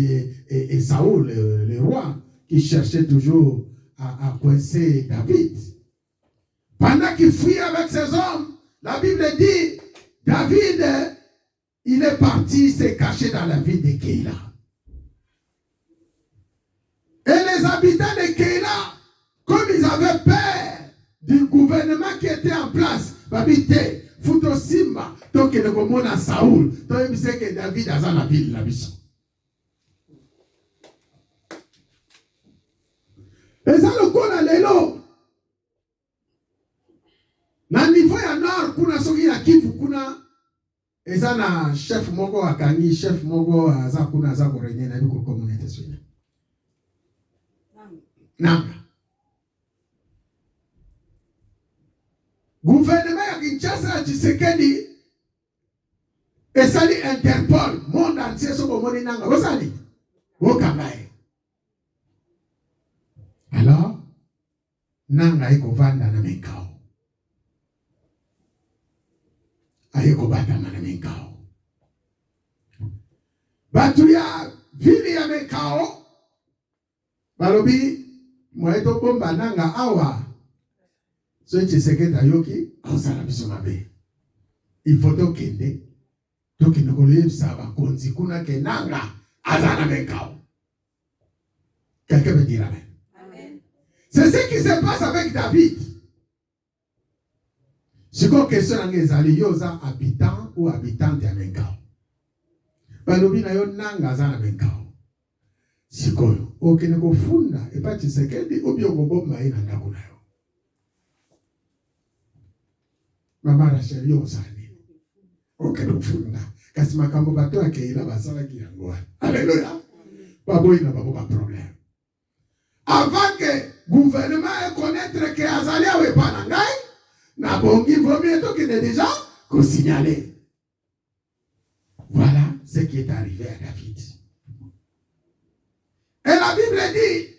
et Saoul, le roi, qui cherchait toujours à coincer David. Pendant qu'il fuyait avec ses hommes, la Bible dit, David, il est parti se cacher dans la ville de Keïla. Et les habitants de Keïla, comme ils avaient peur du gouvernement qui était en place, habité, Futo Simba, donc il est comme on a Saoul, donc il sait que David a dans la ville la mission. Et ça le coup à l'élo. Na niveau ya nord, kuna soki ya Kivu, kuna eza na chef moko akangi, chef moko aza kuna aza korenye na biko communauté soina. Nanga. Gouvernement ya Kinshasa ya Tshisekedi esali Interpol, monde entier soko moni nanga, osali. Okangaye. Alors, nanga iko vanda na Menkao. Ayeko bata na Menkao. Batu ya vili ya Menkao, balobi, mweto bomba nanga awa. So Tshisekedi ayoki, ausala biso mabe. Il faut tokende, tokende kolebisa bakonzi kuna ke nanga azana Menkao. Quelqu'un me dira amen. C'est ce qui se passe avec David. Si vous avez une question, vous êtes habitant ou habitante à Menkao. Balobi na yo nanga zana Menkao. Si vous avez une question, et pas Tshisekedi, ou bien vous avez une question. Maman Rachel, vous avez une question. Kasi makambo bato ya Keïla basala ki yango. Alléluia. Baboyi na babo ba problème. Avant que le gouvernement ait connaître que Azalia ou Panangai, n'a bongi vaut mieux que déjà qu'on signale. Voilà ce qui est arrivé à David. Et la Bible dit,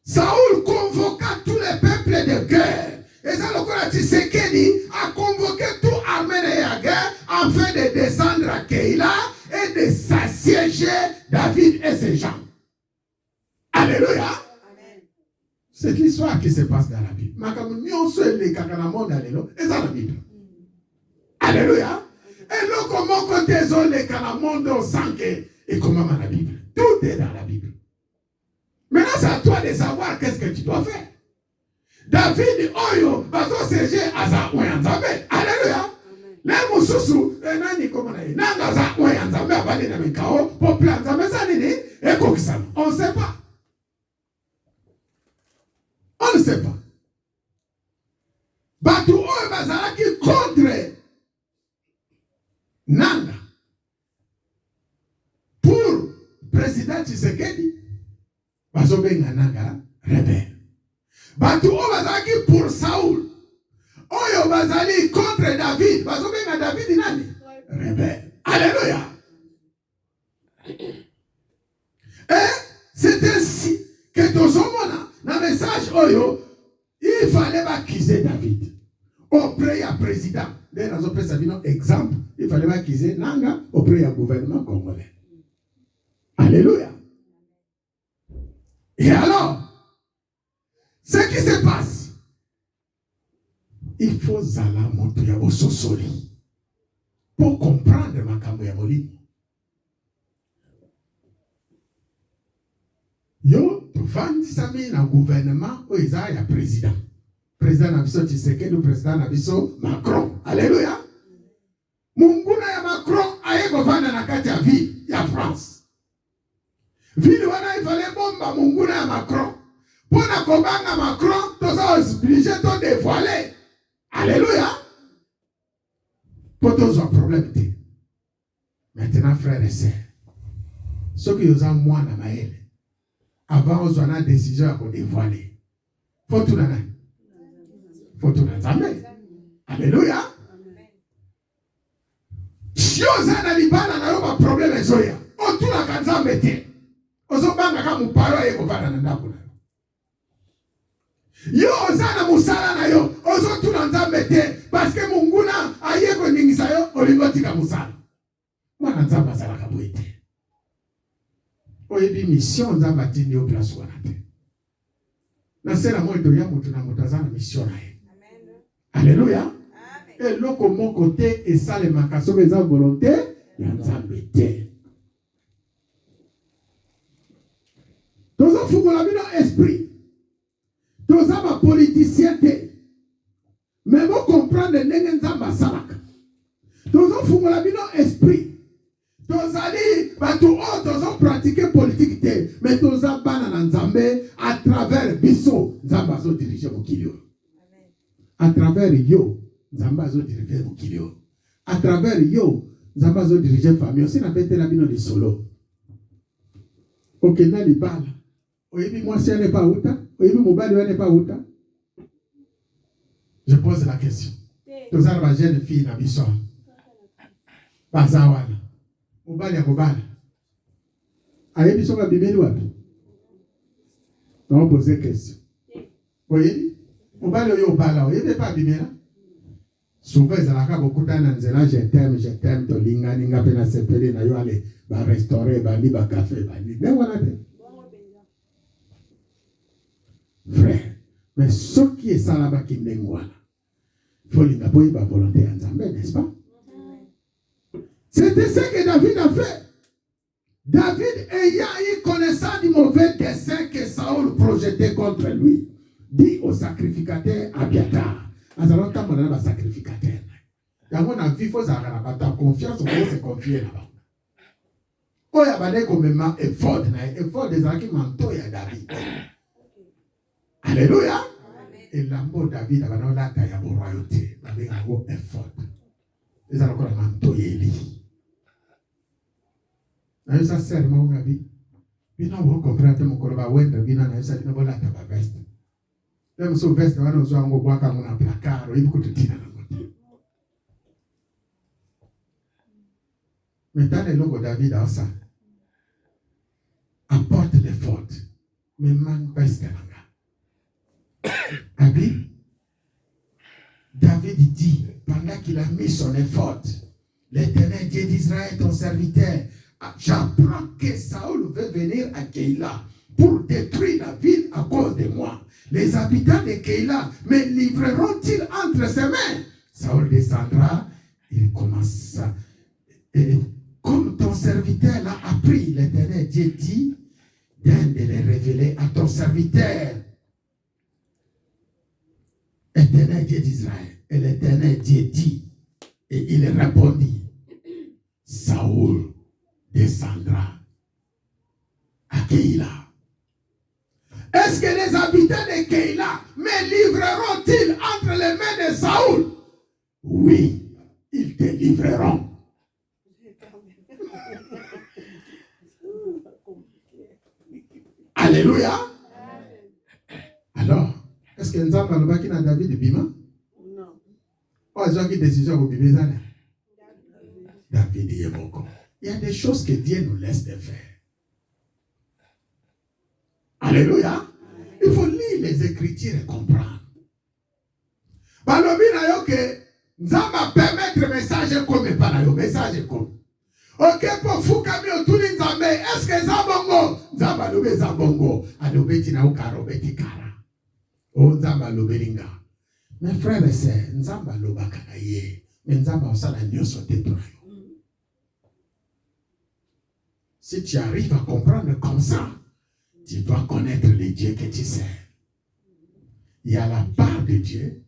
Saoul convoqua tous les peuples de guerre. Et ça, le corps Tshisekedi a convoqué tout armée de guerre afin de descendre à Keïla et de s'assiéger David et ses gens. Alléluia. C'est l'histoire qui se passe dans la Bible. Et dans la Bible. Alléluia. Et nous, comment quand ils ont les canamondes au sang et comment dans la Bible. Tout est dans la Bible. Maintenant, c'est à toi de savoir qu'est-ce que tu dois faire. David, Oyo, bato seje aza oyanzabe. Alléluia. Les mususu, nani comment on dit, nangaza oyanzabe avali na Menkao, pour plan zabe sanini, et kokisana. On ne sait pas. On ne sait pas. Batu Oyo bazalaki contre Nanga. Pour président Tshisekedi, bazobenga Nanga rebelle. Batu Oyo bazalaki pour Saoul. Oyo bazali contre David. Bazobenga David nani? Rebelle. Alléluia. Et c'est ainsi que Tozomona, dans le message Oyo, il fallait accuser David. Auprès du président. Dans un exemple, il fallait accuser Nanga auprès du gouvernement congolais. Alléluia. Et alors, ce qui se passe, il faut zala monter au sosoli pour comprendre ma camouamoli. Yo, tu fais sami na gouvernement où il y a président. Président Nabiso Tshisekedi ou président Nabiso Macron. Alléluia. Munguna ya Macron aye governor na kati ya ville ya France. Ville wana il fallait bomba munguna ya Macron. Pour na kobanga Macron, tu es obligé de dévoiler. Alléluia. Pour tous un problème. Maintenant, frères et sœurs, ceux qui ont moi dans ma haine, avant on a une décision à dévoiler. Faut tout dans faut tout dans Amen. Alléluia. Si on a un libana na yoba problème zoya, on tout la kanza mete. Ozo banga kaka muparo ye kovanda na ndako na yo. Yo ozana musala na yo, ozo tuna nzambe te, parce que munguna aye ko ningisa yo, olingo tika musala. Mwana nzambe azala kaboye te. Oyebi mission nzambe atindi yo place wana te. Na sera moto ya mutu na mutazana mission na ye. Alléluia. Et l'autre mon côté et ça les makaso les volonté ya nzambe te. Toza fungola bino esprit. Toza ma politicien te. Mais vous comprendre ndenge nzamba salaka. Toza fungola bino esprit. Toza li batu o toza pratiquer politique te. Mais toza bana na nzambe à travers biso nzamba zo diriger mokili. À travers yo nzamba zo diriger mokili. À travers yo nzamba zo diriger famille. Aussi na bete la bino de solo. Okenda libala. Oyebi mwasi n'est pas outa. Oyebi mobali n'est pas outa. Je pose la question. Tozala ba jeune fille na biso. Bazawana. Mobali ya kobala. Ayebi so ba bibeli wapi? On pose question. Oyebi mobali oyo bala oyebi pa bimela. Souvent ezalaka bokutana nzela je t'aime to linga ninga pena sepele na yo ale ba restaurer ba li ba café ba li. Mais voilà. Frère, mais ce qui est ça là-bas qui n'est pas, il faut l'inga pour y avoir volonté en Zambé, n'est-ce pas? C'était ce que David a fait. David ayant eu connaissance du mauvais dessein que Saül projetait contre lui, dit au sacrificateur Abiatar, Azalota mon va sacrificateur. Yango na vie faut avoir ta confiance, on peut se confier là-bas. Oh ya bale comme ma effort des aki manto ya David. Alléluia. Et l'ambo David a la lata ya royauté. Avec un gros effort. Ils ont encore un manteau yéli. Na ça sert mon ami. Bina vous comprendre mon koloba wenda bina na ça dina bola ta veste. Même so veste wana zo ngo bwaka mona placard ibi kututina na ngote. Maintenant le logo David a ça. Apporte les fautes. Mais man veste na. Abi, David dit, pendant qu'il a mis son effort, l'Éternel Dieu d'Israël, ton serviteur, j'apprends que Saül veut venir à Keïla pour détruire la ville à cause de moi. Les habitants de Keïla me livreront-ils entre ses mains? Saül descendra, il commence. Et comme ton serviteur l'a appris, l'Éternel Dieu dit, viens de les révéler à ton serviteur. Éternel Dieu d'Israël. Et l'Éternel Dieu dit, et il répondit, Saül descendra à Keïla. Est-ce que les habitants de Keïla me livreront-ils entre les mains de Saül? Oui, ils te livreront. Alléluia. Alors, est-ce que nous avons le qui n'a David de Bima? Non. Oh, j'ai une décision au Bima. David est beaucoup. Il y a des choses que Dieu nous laisse de faire. Alléluia. Il faut lire les Écritures et comprendre. Balobina yo que nous allons permettre le message comme pas le message comme. Ok, pour Fukami Otuni Nzambe, est-ce que Zabongo? Zabalobe Zabongo. Adobeti na ukarobeti kara. Oh, Nzamba lobelinga. Mes frères et sœurs, Nzamba lobaka na ye. Mais Nzamba osala nyoso teto na yo. Si tu arrives à comprendre comme ça, tu dois connaître les dieux que tu sers. Il y a la part de Dieu,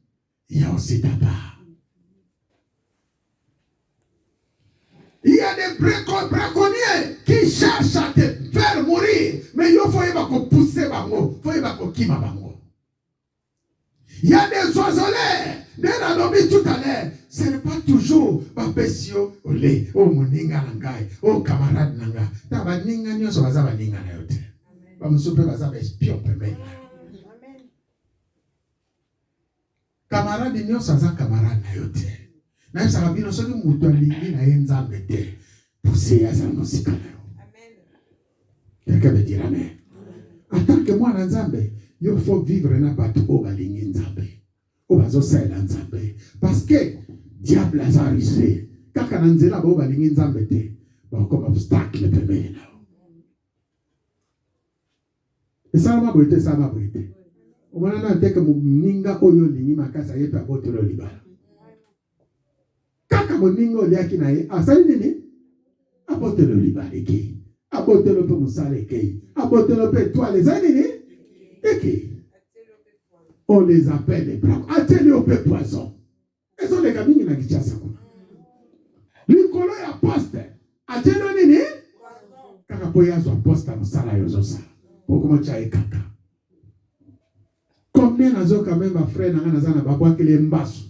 il y a aussi ta part. Il y a des braconniers qui cherchent à te faire mourir, mais il faut pousser bango, il faut kima bango. Il y a des oiselets, des lobby tout à l'heure. Ce n'est pas toujours Papesio, Olé, oh moninga nangai, oh camarade nanga. Taba ninga nyoso bazaba ninga na yote. Ba musupe bazaba espion pembe. Camarade nyoso za camarade na yote. Na yesa babino soki mutu alingi na Nzambe te. Pousser ya za musika na yo. Amen. Quelqu'un veut dire amen. que moi, Nzambe, il faut vivre na bato o balingi Nzambe. O bazo saela Nzambe. Parce que diable a risé. Kaka nanzela bo balingi Nzambe te. Ba comme obstacle pembeni na. Et ça m'a boité, ça m'a boité. O mana na teke muninga oyo lingi makasa yepe abotelo libala. Kaka muninga oliaki na ye, asali nini? Abotelo libala ke. Abotelo pe musale ke. Abotelo pe toile zanini? Eke. On les appelle les blancs. Ateli au peu poison. Et sont les gamins qui n'ont pas ça. L'icolo ya poste. Ateli nini? Kaka poya zo poste musala yozo sa. Pourquoi tu as kaka? Combien nazo quand même frère na nazana babwa kele mbasu.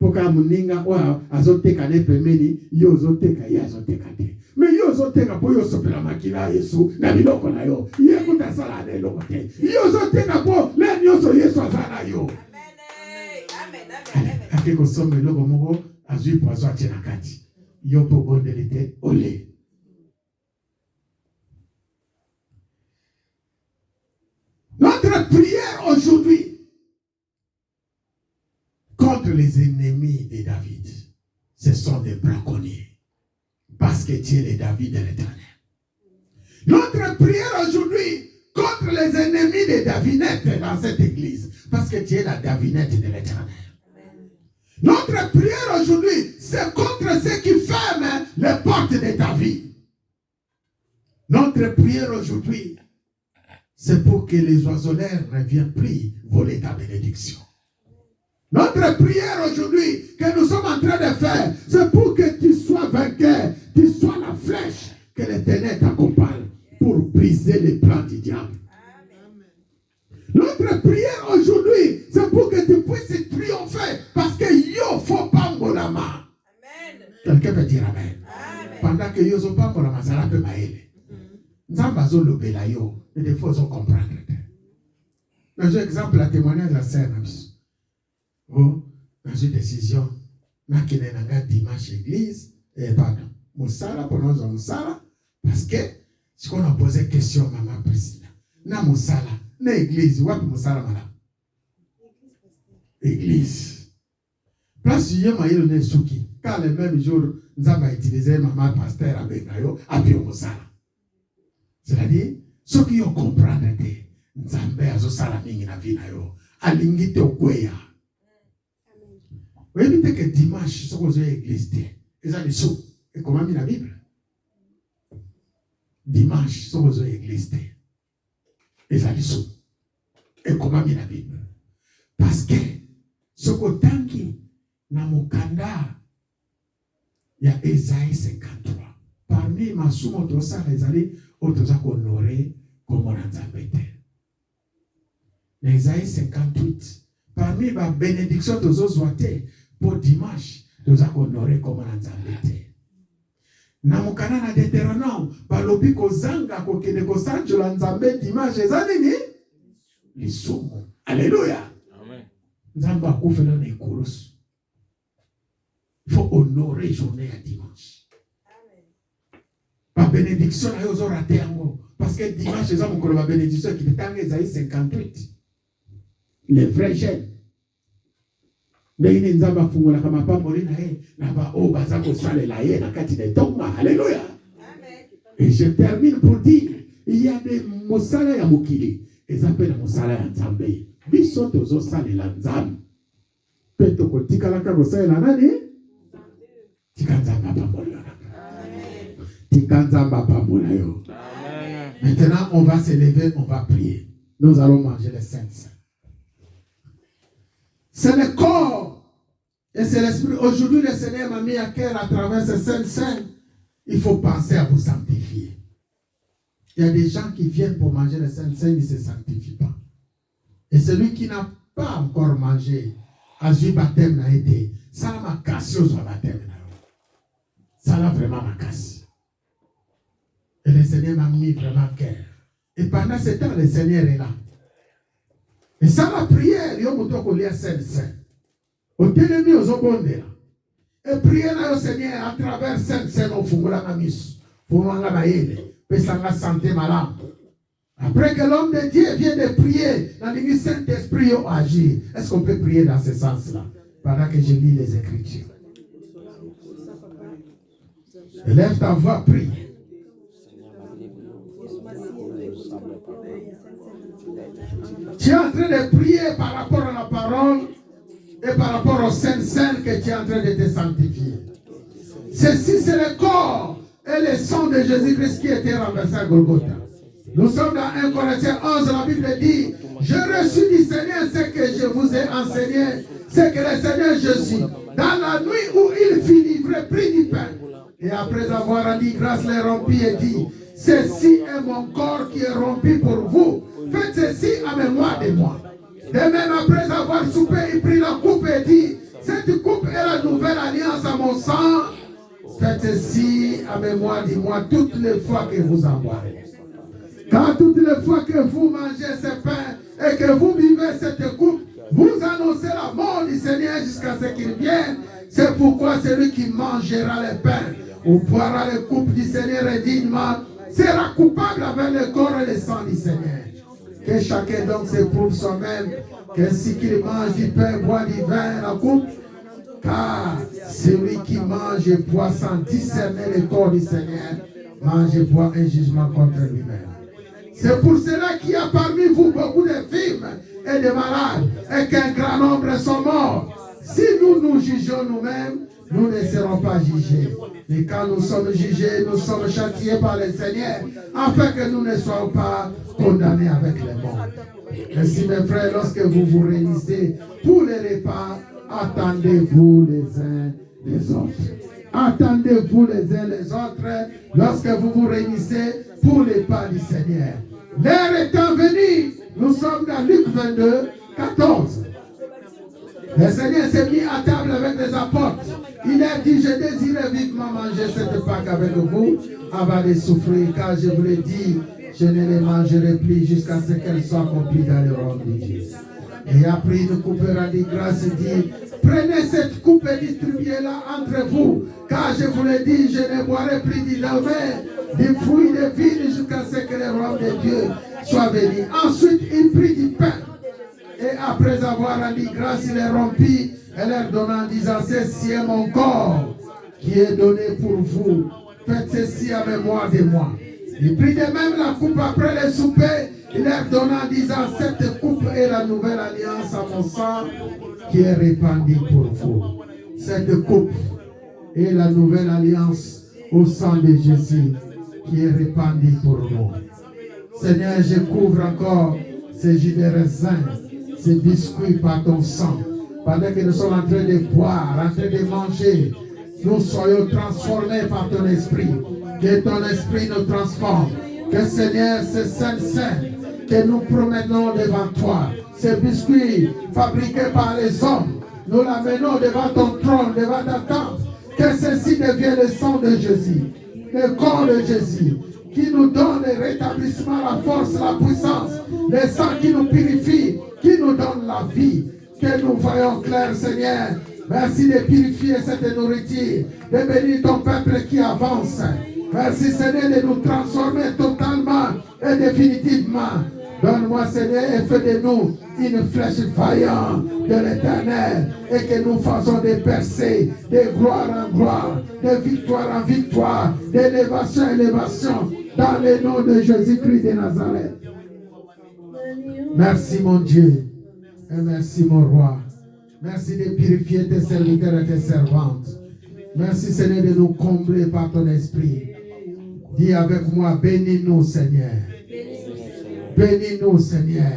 Poka muninga wa azoteka ne pemeni yo zoteka ya zoteka te. Mais yo zoteka po yo sopela makila Yesu na biloko na yo. Ye kuta sala de loko te. Yo zoteka po le nyoso Yesu azana yo. Amen. Amen. Ake ko somme loko moko azui pozo atena kati. Yo po bondelite ole. Notre prière aujourd'hui contre les ennemis de David, ce sont des braconniers. Parce que Dieu est David de l'Éternel. Notre prière aujourd'hui contre les ennemis de Davinette dans cette église, parce que Dieu est la Davinette de l'Éternel. Notre prière aujourd'hui, c'est contre ceux qui ferment les portes de David. Notre prière aujourd'hui, c'est pour que les oiseleurs ne viennent plus voler ta bénédiction. Notre prière aujourd'hui que nous sommes en train de faire, c'est pour que tu sois vainqueur, tu sois la flèche, que l'Éternel t'accompagne pour briser les plans du diable. Notre prière aujourd'hui, c'est pour que tu puisses triompher, parce que yo faut pas monama. Quelqu'un peut dire amen. Pendant que yo sont pas monama, ça peut maïle. Nzambazo lobela yo. Et des fois, ils ont comprendre. Dans un exemple, la témoignage à Saint-Namis. Oh, dans une décision, n'a qu'il y a dimanche église, et pardon, Moussala, prononce Moussala, parce que, ce qu'on a posé question, maman Priscilla, na Moussala, na église, où est Moussala, madame? Église. Place, il y a un souki, car le même jour, nous avons utilisé maman pasteur avec Nayo, à Pio Moussala. C'est-à-dire, ceux qui ont compris, Nzambe azosala mingi na vie na yo alingi te okweya. Vous évitez que dimanche ce qu'on a église et ça les sous et comment mis la Bible dimanche ce qu'on a église et ça les sous et comment mis la Bible parce que ce qu'on tanki na mukanda ya Esaïe 53 parmi ma sumo to ça les allez autres à honorer comme on a Nzambe. Esaïe 58. Parmi les bénédictions de Zozouate, pour dimanche, nous avons honoré comme un Nzambete. Namukana na Deutéronome, par l'obiko zanga, kokene kosanjo la Nzambe dimanche, ezanini? Lisumu. Alléluia. Amen. Nzamba koufena na ikolos. Il faut honorer journée à dimanche. Amen. Par bénédiction, il y a raté un parce que dimanche, nous avons la bénédiction qui est en Esaïe 58. Les vrais jeunes. Alléluia. Et je termine pour dire, il y a des Moussala ya Mukili. Ils appellent Moussala ya Nzambe. Bisoto zo sale la Nzambe. Peto ko tikala ka Moussala la nani? Tikanzamba pambola. Tikanzamba pambola yo. Maintenant, on va se lever, on va prier. Nous allons manger les saints. C'est le corps et c'est l'esprit. Aujourd'hui, le Seigneur m'a mis à cœur à travers ces saints. Il faut penser à vous sanctifier. Il y a des gens qui viennent pour manger les saints, ils ne se sanctifient pas. Et celui qui n'a pas encore mangé, à ce baptême n'a été, ça m'a cassé au baptême. Ça l'a vraiment m'a cassé. Et le Seigneur m'a mis vraiment à cœur. Et pendant ce temps, le Seigneur est là. Et ça, la prière, il y a un mot qui est saint. Au télémi, aux obondés. Et prier au Seigneur à travers saint, au fumula na mis. Fumanga na yele. Pesanga santé malade. Après que l'homme de Dieu vient de prier, dans l'église Saint-Esprit agit. Est-ce qu'on peut prier dans ce sens-là? Pendant que je lis les Écritures. Élève ta voix, prie. Tu es en train de prier par rapport à la parole et par rapport au Saint-Saint que tu es en train de te sanctifier. Ceci, c'est le corps et le sang de Jésus-Christ qui était renversé à Golgotha. Nous sommes dans 1 Corinthiens 11, la Bible dit, je reçus du Seigneur ce que je vous ai enseigné, c'est que le Seigneur Jésus, dans la nuit où il fut livré, prit du pain, et après avoir rendu grâce, les rompit et dit, ceci est mon corps qui est rompu pour vous, faites ceci à mémoire de moi. De même, après avoir soupé, il prit la coupe et dit, cette coupe est la nouvelle alliance à mon sang, faites ceci à mémoire de moi toutes les fois que vous en boirez. Car toutes les fois que vous mangez ce pain et que vous vivez cette coupe, vous annoncez la mort du Seigneur jusqu'à ce qu'il vienne. C'est pourquoi celui qui mangera le pain ou boira les coupes du Seigneur indignement sera coupable avec le corps et le sang du Seigneur. Que chacun donc s'éprouve soi-même, qu'ainsi qu'il mange du pain, boit du vin, la coupe, car celui qui mange et boit sans discerner le corps du Seigneur, mange et boit un jugement contre lui-même. C'est pour cela qu'il y a parmi vous beaucoup de films et de malades et qu'un grand nombre sont morts. Si nous nous jugeons nous-mêmes, nous ne serons pas jugés. Mais quand nous sommes jugés, nous sommes châtiés par le Seigneur afin que nous ne soyons pas condamnés avec les morts. Ainsi, mes frères, lorsque vous vous réunissez pour les repas, attendez-vous les uns les autres. Attendez-vous les uns les autres lorsque vous vous réunissez pour les pas du Seigneur. L'heure étant venue, nous sommes dans Luc 22, 14. Le Seigneur s'est mis à table avec les apôtres. Il a dit, je désirais vivement manger cette Pâque avec vous avant de souffrir, car je vous l'ai dit, je ne les mangerai plus jusqu'à ce qu'elles soient accomplies dans le royaume de Dieu. Et a pris une coupe et rendit grâce et dit, prenez cette coupe et distribuez-la entre vous, car je vous l'ai dit, je ne boirai plus du levain, des fruits de vigne jusqu'à ce que le royaume de Dieu soit venu. Ensuite, il prit du pain, et après avoir rendu grâce, il les rompit, et leur donna en disant, ceci est mon corps qui est donné pour vous. Faites ceci à mémoire de moi. Il prit de même la coupe après le souper, il leur donna en disant, cette coupe est la nouvelle alliance à mon sang qui est répandue pour vous. Cette coupe est la nouvelle alliance au sang de Jésus qui est répandue pour nous. Seigneur, je couvre encore ces jus de raisin, ces biscuits par ton sang. Pendant que nous sommes en train de boire, en train de manger, nous soyons transformés par ton esprit. Que ton esprit nous transforme. Que Seigneur, ce Saint-Saint que nous promenons devant toi, ces biscuits fabriqués par les hommes, nous l'amenons devant ton trône, devant ta tente. Que ceci devienne le sang de Jésus, le corps de Jésus, qui nous donne le rétablissement, la force, la puissance, le sang qui nous purifie, qui nous donne la vie. Que nous voyons clair, Seigneur. Merci de purifier cette nourriture, de bénir ton peuple qui avance. Merci, Seigneur, de nous transformer totalement et définitivement. Donne-moi, Seigneur, et fais de nous une flèche vaillante de l'Éternel et que nous faisons des percées, de gloire en gloire, de victoire en victoire, d'élévation en élévation, dans le nom de Jésus-Christ de Nazareth. Merci, mon Dieu, et merci, mon roi. Merci de purifier tes serviteurs et tes servantes. Merci, Seigneur, de nous combler par ton esprit. Dis avec moi, bénis-nous, Seigneur. Bénis-nous, Seigneur.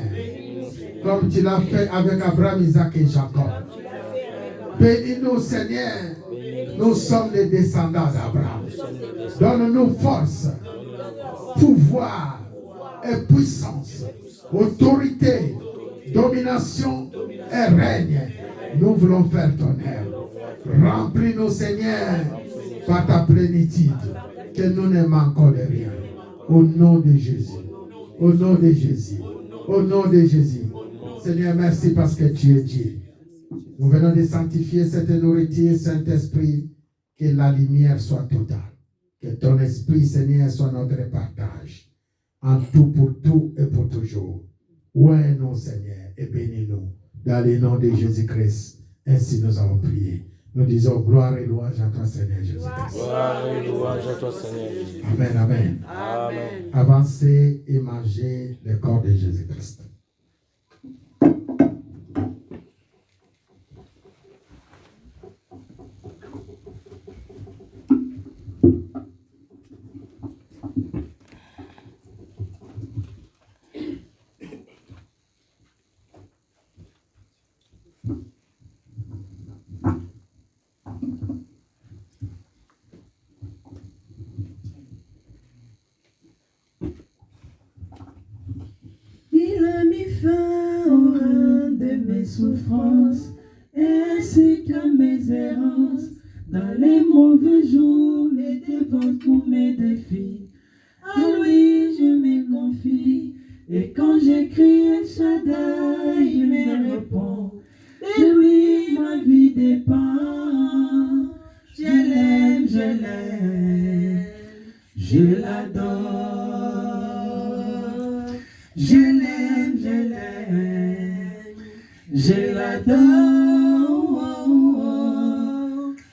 Comme tu l'as fait avec Abraham, Isaac et Jacob. Bénis-nous, Seigneur. Nous sommes les descendants d'Abraham. Donne-nous force, pouvoir et puissance, autorité, domination et règne. Nous voulons faire ton œuvre. Remplis-nous, Seigneur, par ta plénitude, que nous ne manquons de rien. Au nom de Jésus. Au nom de Jésus. Au nom de Jésus. Seigneur, merci parce que tu es Dieu. Nous venons de sanctifier cette nourriture, Saint-Esprit, que la lumière soit totale. Que ton esprit, Seigneur, soit notre partage. en tout, pour tout et pour toujours. Ouais, non, Seigneur, et bénis-nous dans le nom de Jésus-Christ. Ainsi nous avons prié. Nous disons gloire et louange à toi, Seigneur Jésus-Christ. Gloire et louange à toi, Seigneur Jésus. Amen, amen. Amen. Avancez et mangez le corps de Jésus-Christ. Il a mis fin au rein de mes souffrances, ainsi qu'à mes errances, dans les mauvais jours et devant tous mes défis. À lui je me confie, et quand j'écris El Shaddai, il me répond. De lui ma vie dépend. Je l'aime, je l'adore. Je l'aime, je l'adore.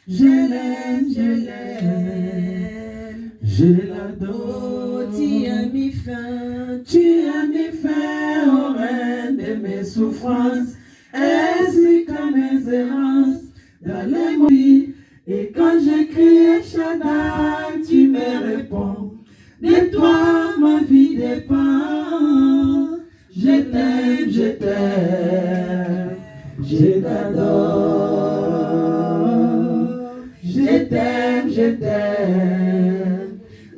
Je l'aime, je l'adore. Tu as mis fin au règne de mes souffrances, ainsi qu'à mes errances dans les mauvais. Et quand j'écris El Shaddai, tu me réponds. De toi ma vie dépend. Je t'aime, je t'adore. Je t'aime,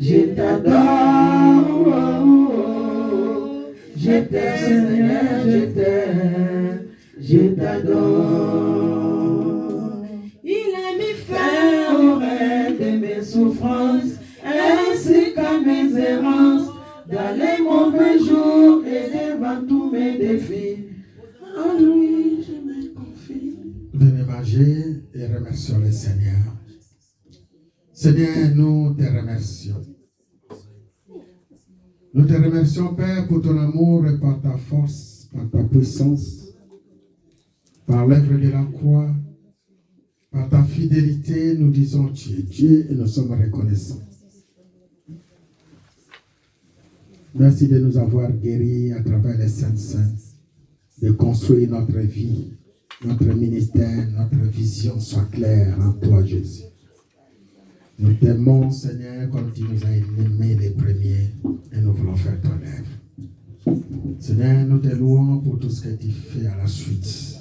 je t'adore. Je t'aime, Seigneur, je t'adore. Il a mis fin au règne de mes souffrances, ainsi qu'à mes errances, dans les mauvais jours et devant tous mes défis. En lui je me confie. Venez manger et remercions le Seigneur. Seigneur, nous te remercions. Nous te remercions, Père, pour ton amour et par ta force, par ta puissance, par l'œuvre de la croix, par ta fidélité. Nous disons tu es Dieu et nous sommes reconnaissants. Merci de nous avoir guéris à travers les Saints, de construire notre vie, notre ministère, notre vision soit claire en toi, Jésus. Nous t'aimons, Seigneur, comme tu nous as aimés les premiers, et nous voulons faire ton œuvre. Seigneur, nous te louons pour tout ce que tu fais à la suite.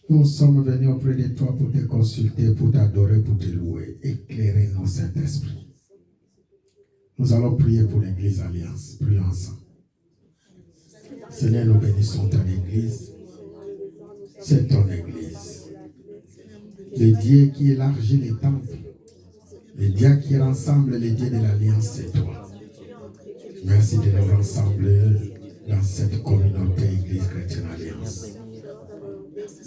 Nous sommes venus auprès de toi pour te consulter, pour t'adorer, pour te louer. Éclairer nos Saint-Esprit. Nous allons prier pour l'Église Alliance. Prions ensemble. Seigneur, nous bénissons ton Église. C'est ton Église. Le Dieu qui élargit les temples, le Dieu qui rassemble les dieux de l'Alliance, c'est toi. Merci de nous rassembler dans cette communauté Église Chrétienne Alliance.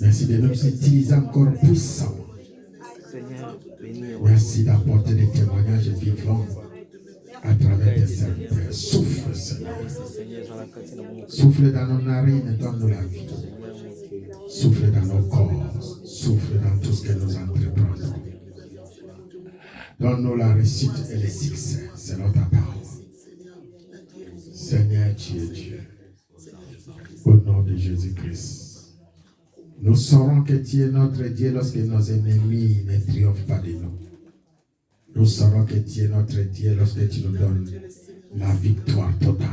Merci de nous utiliser encore puissamment. Merci d'apporter des témoignages vivants à travers tes serviteurs. Souffle, Seigneur. Souffle dans nos narines, donne-nous la vie. Souffle dans nos corps, souffle dans tout ce que nous entreprenons. Donne-nous la réussite et le succès, selon ta parole. Seigneur, tu es Dieu. Au nom de Jésus-Christ. Nous saurons que tu es notre Dieu lorsque nos ennemis ne triomphent pas de nous. Nous saurons que tu es notre Dieu lorsque tu nous donnes la victoire totale.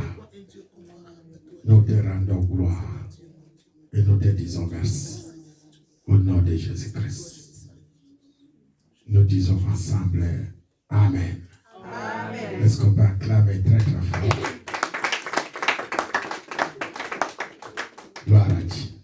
Nous te rendons gloire. Et nous te disons merci au nom de Jésus-Christ. Nous disons ensemble Amen. Amen. Est-ce qu'on peut acclamer très très fort? Gloire à Dieu.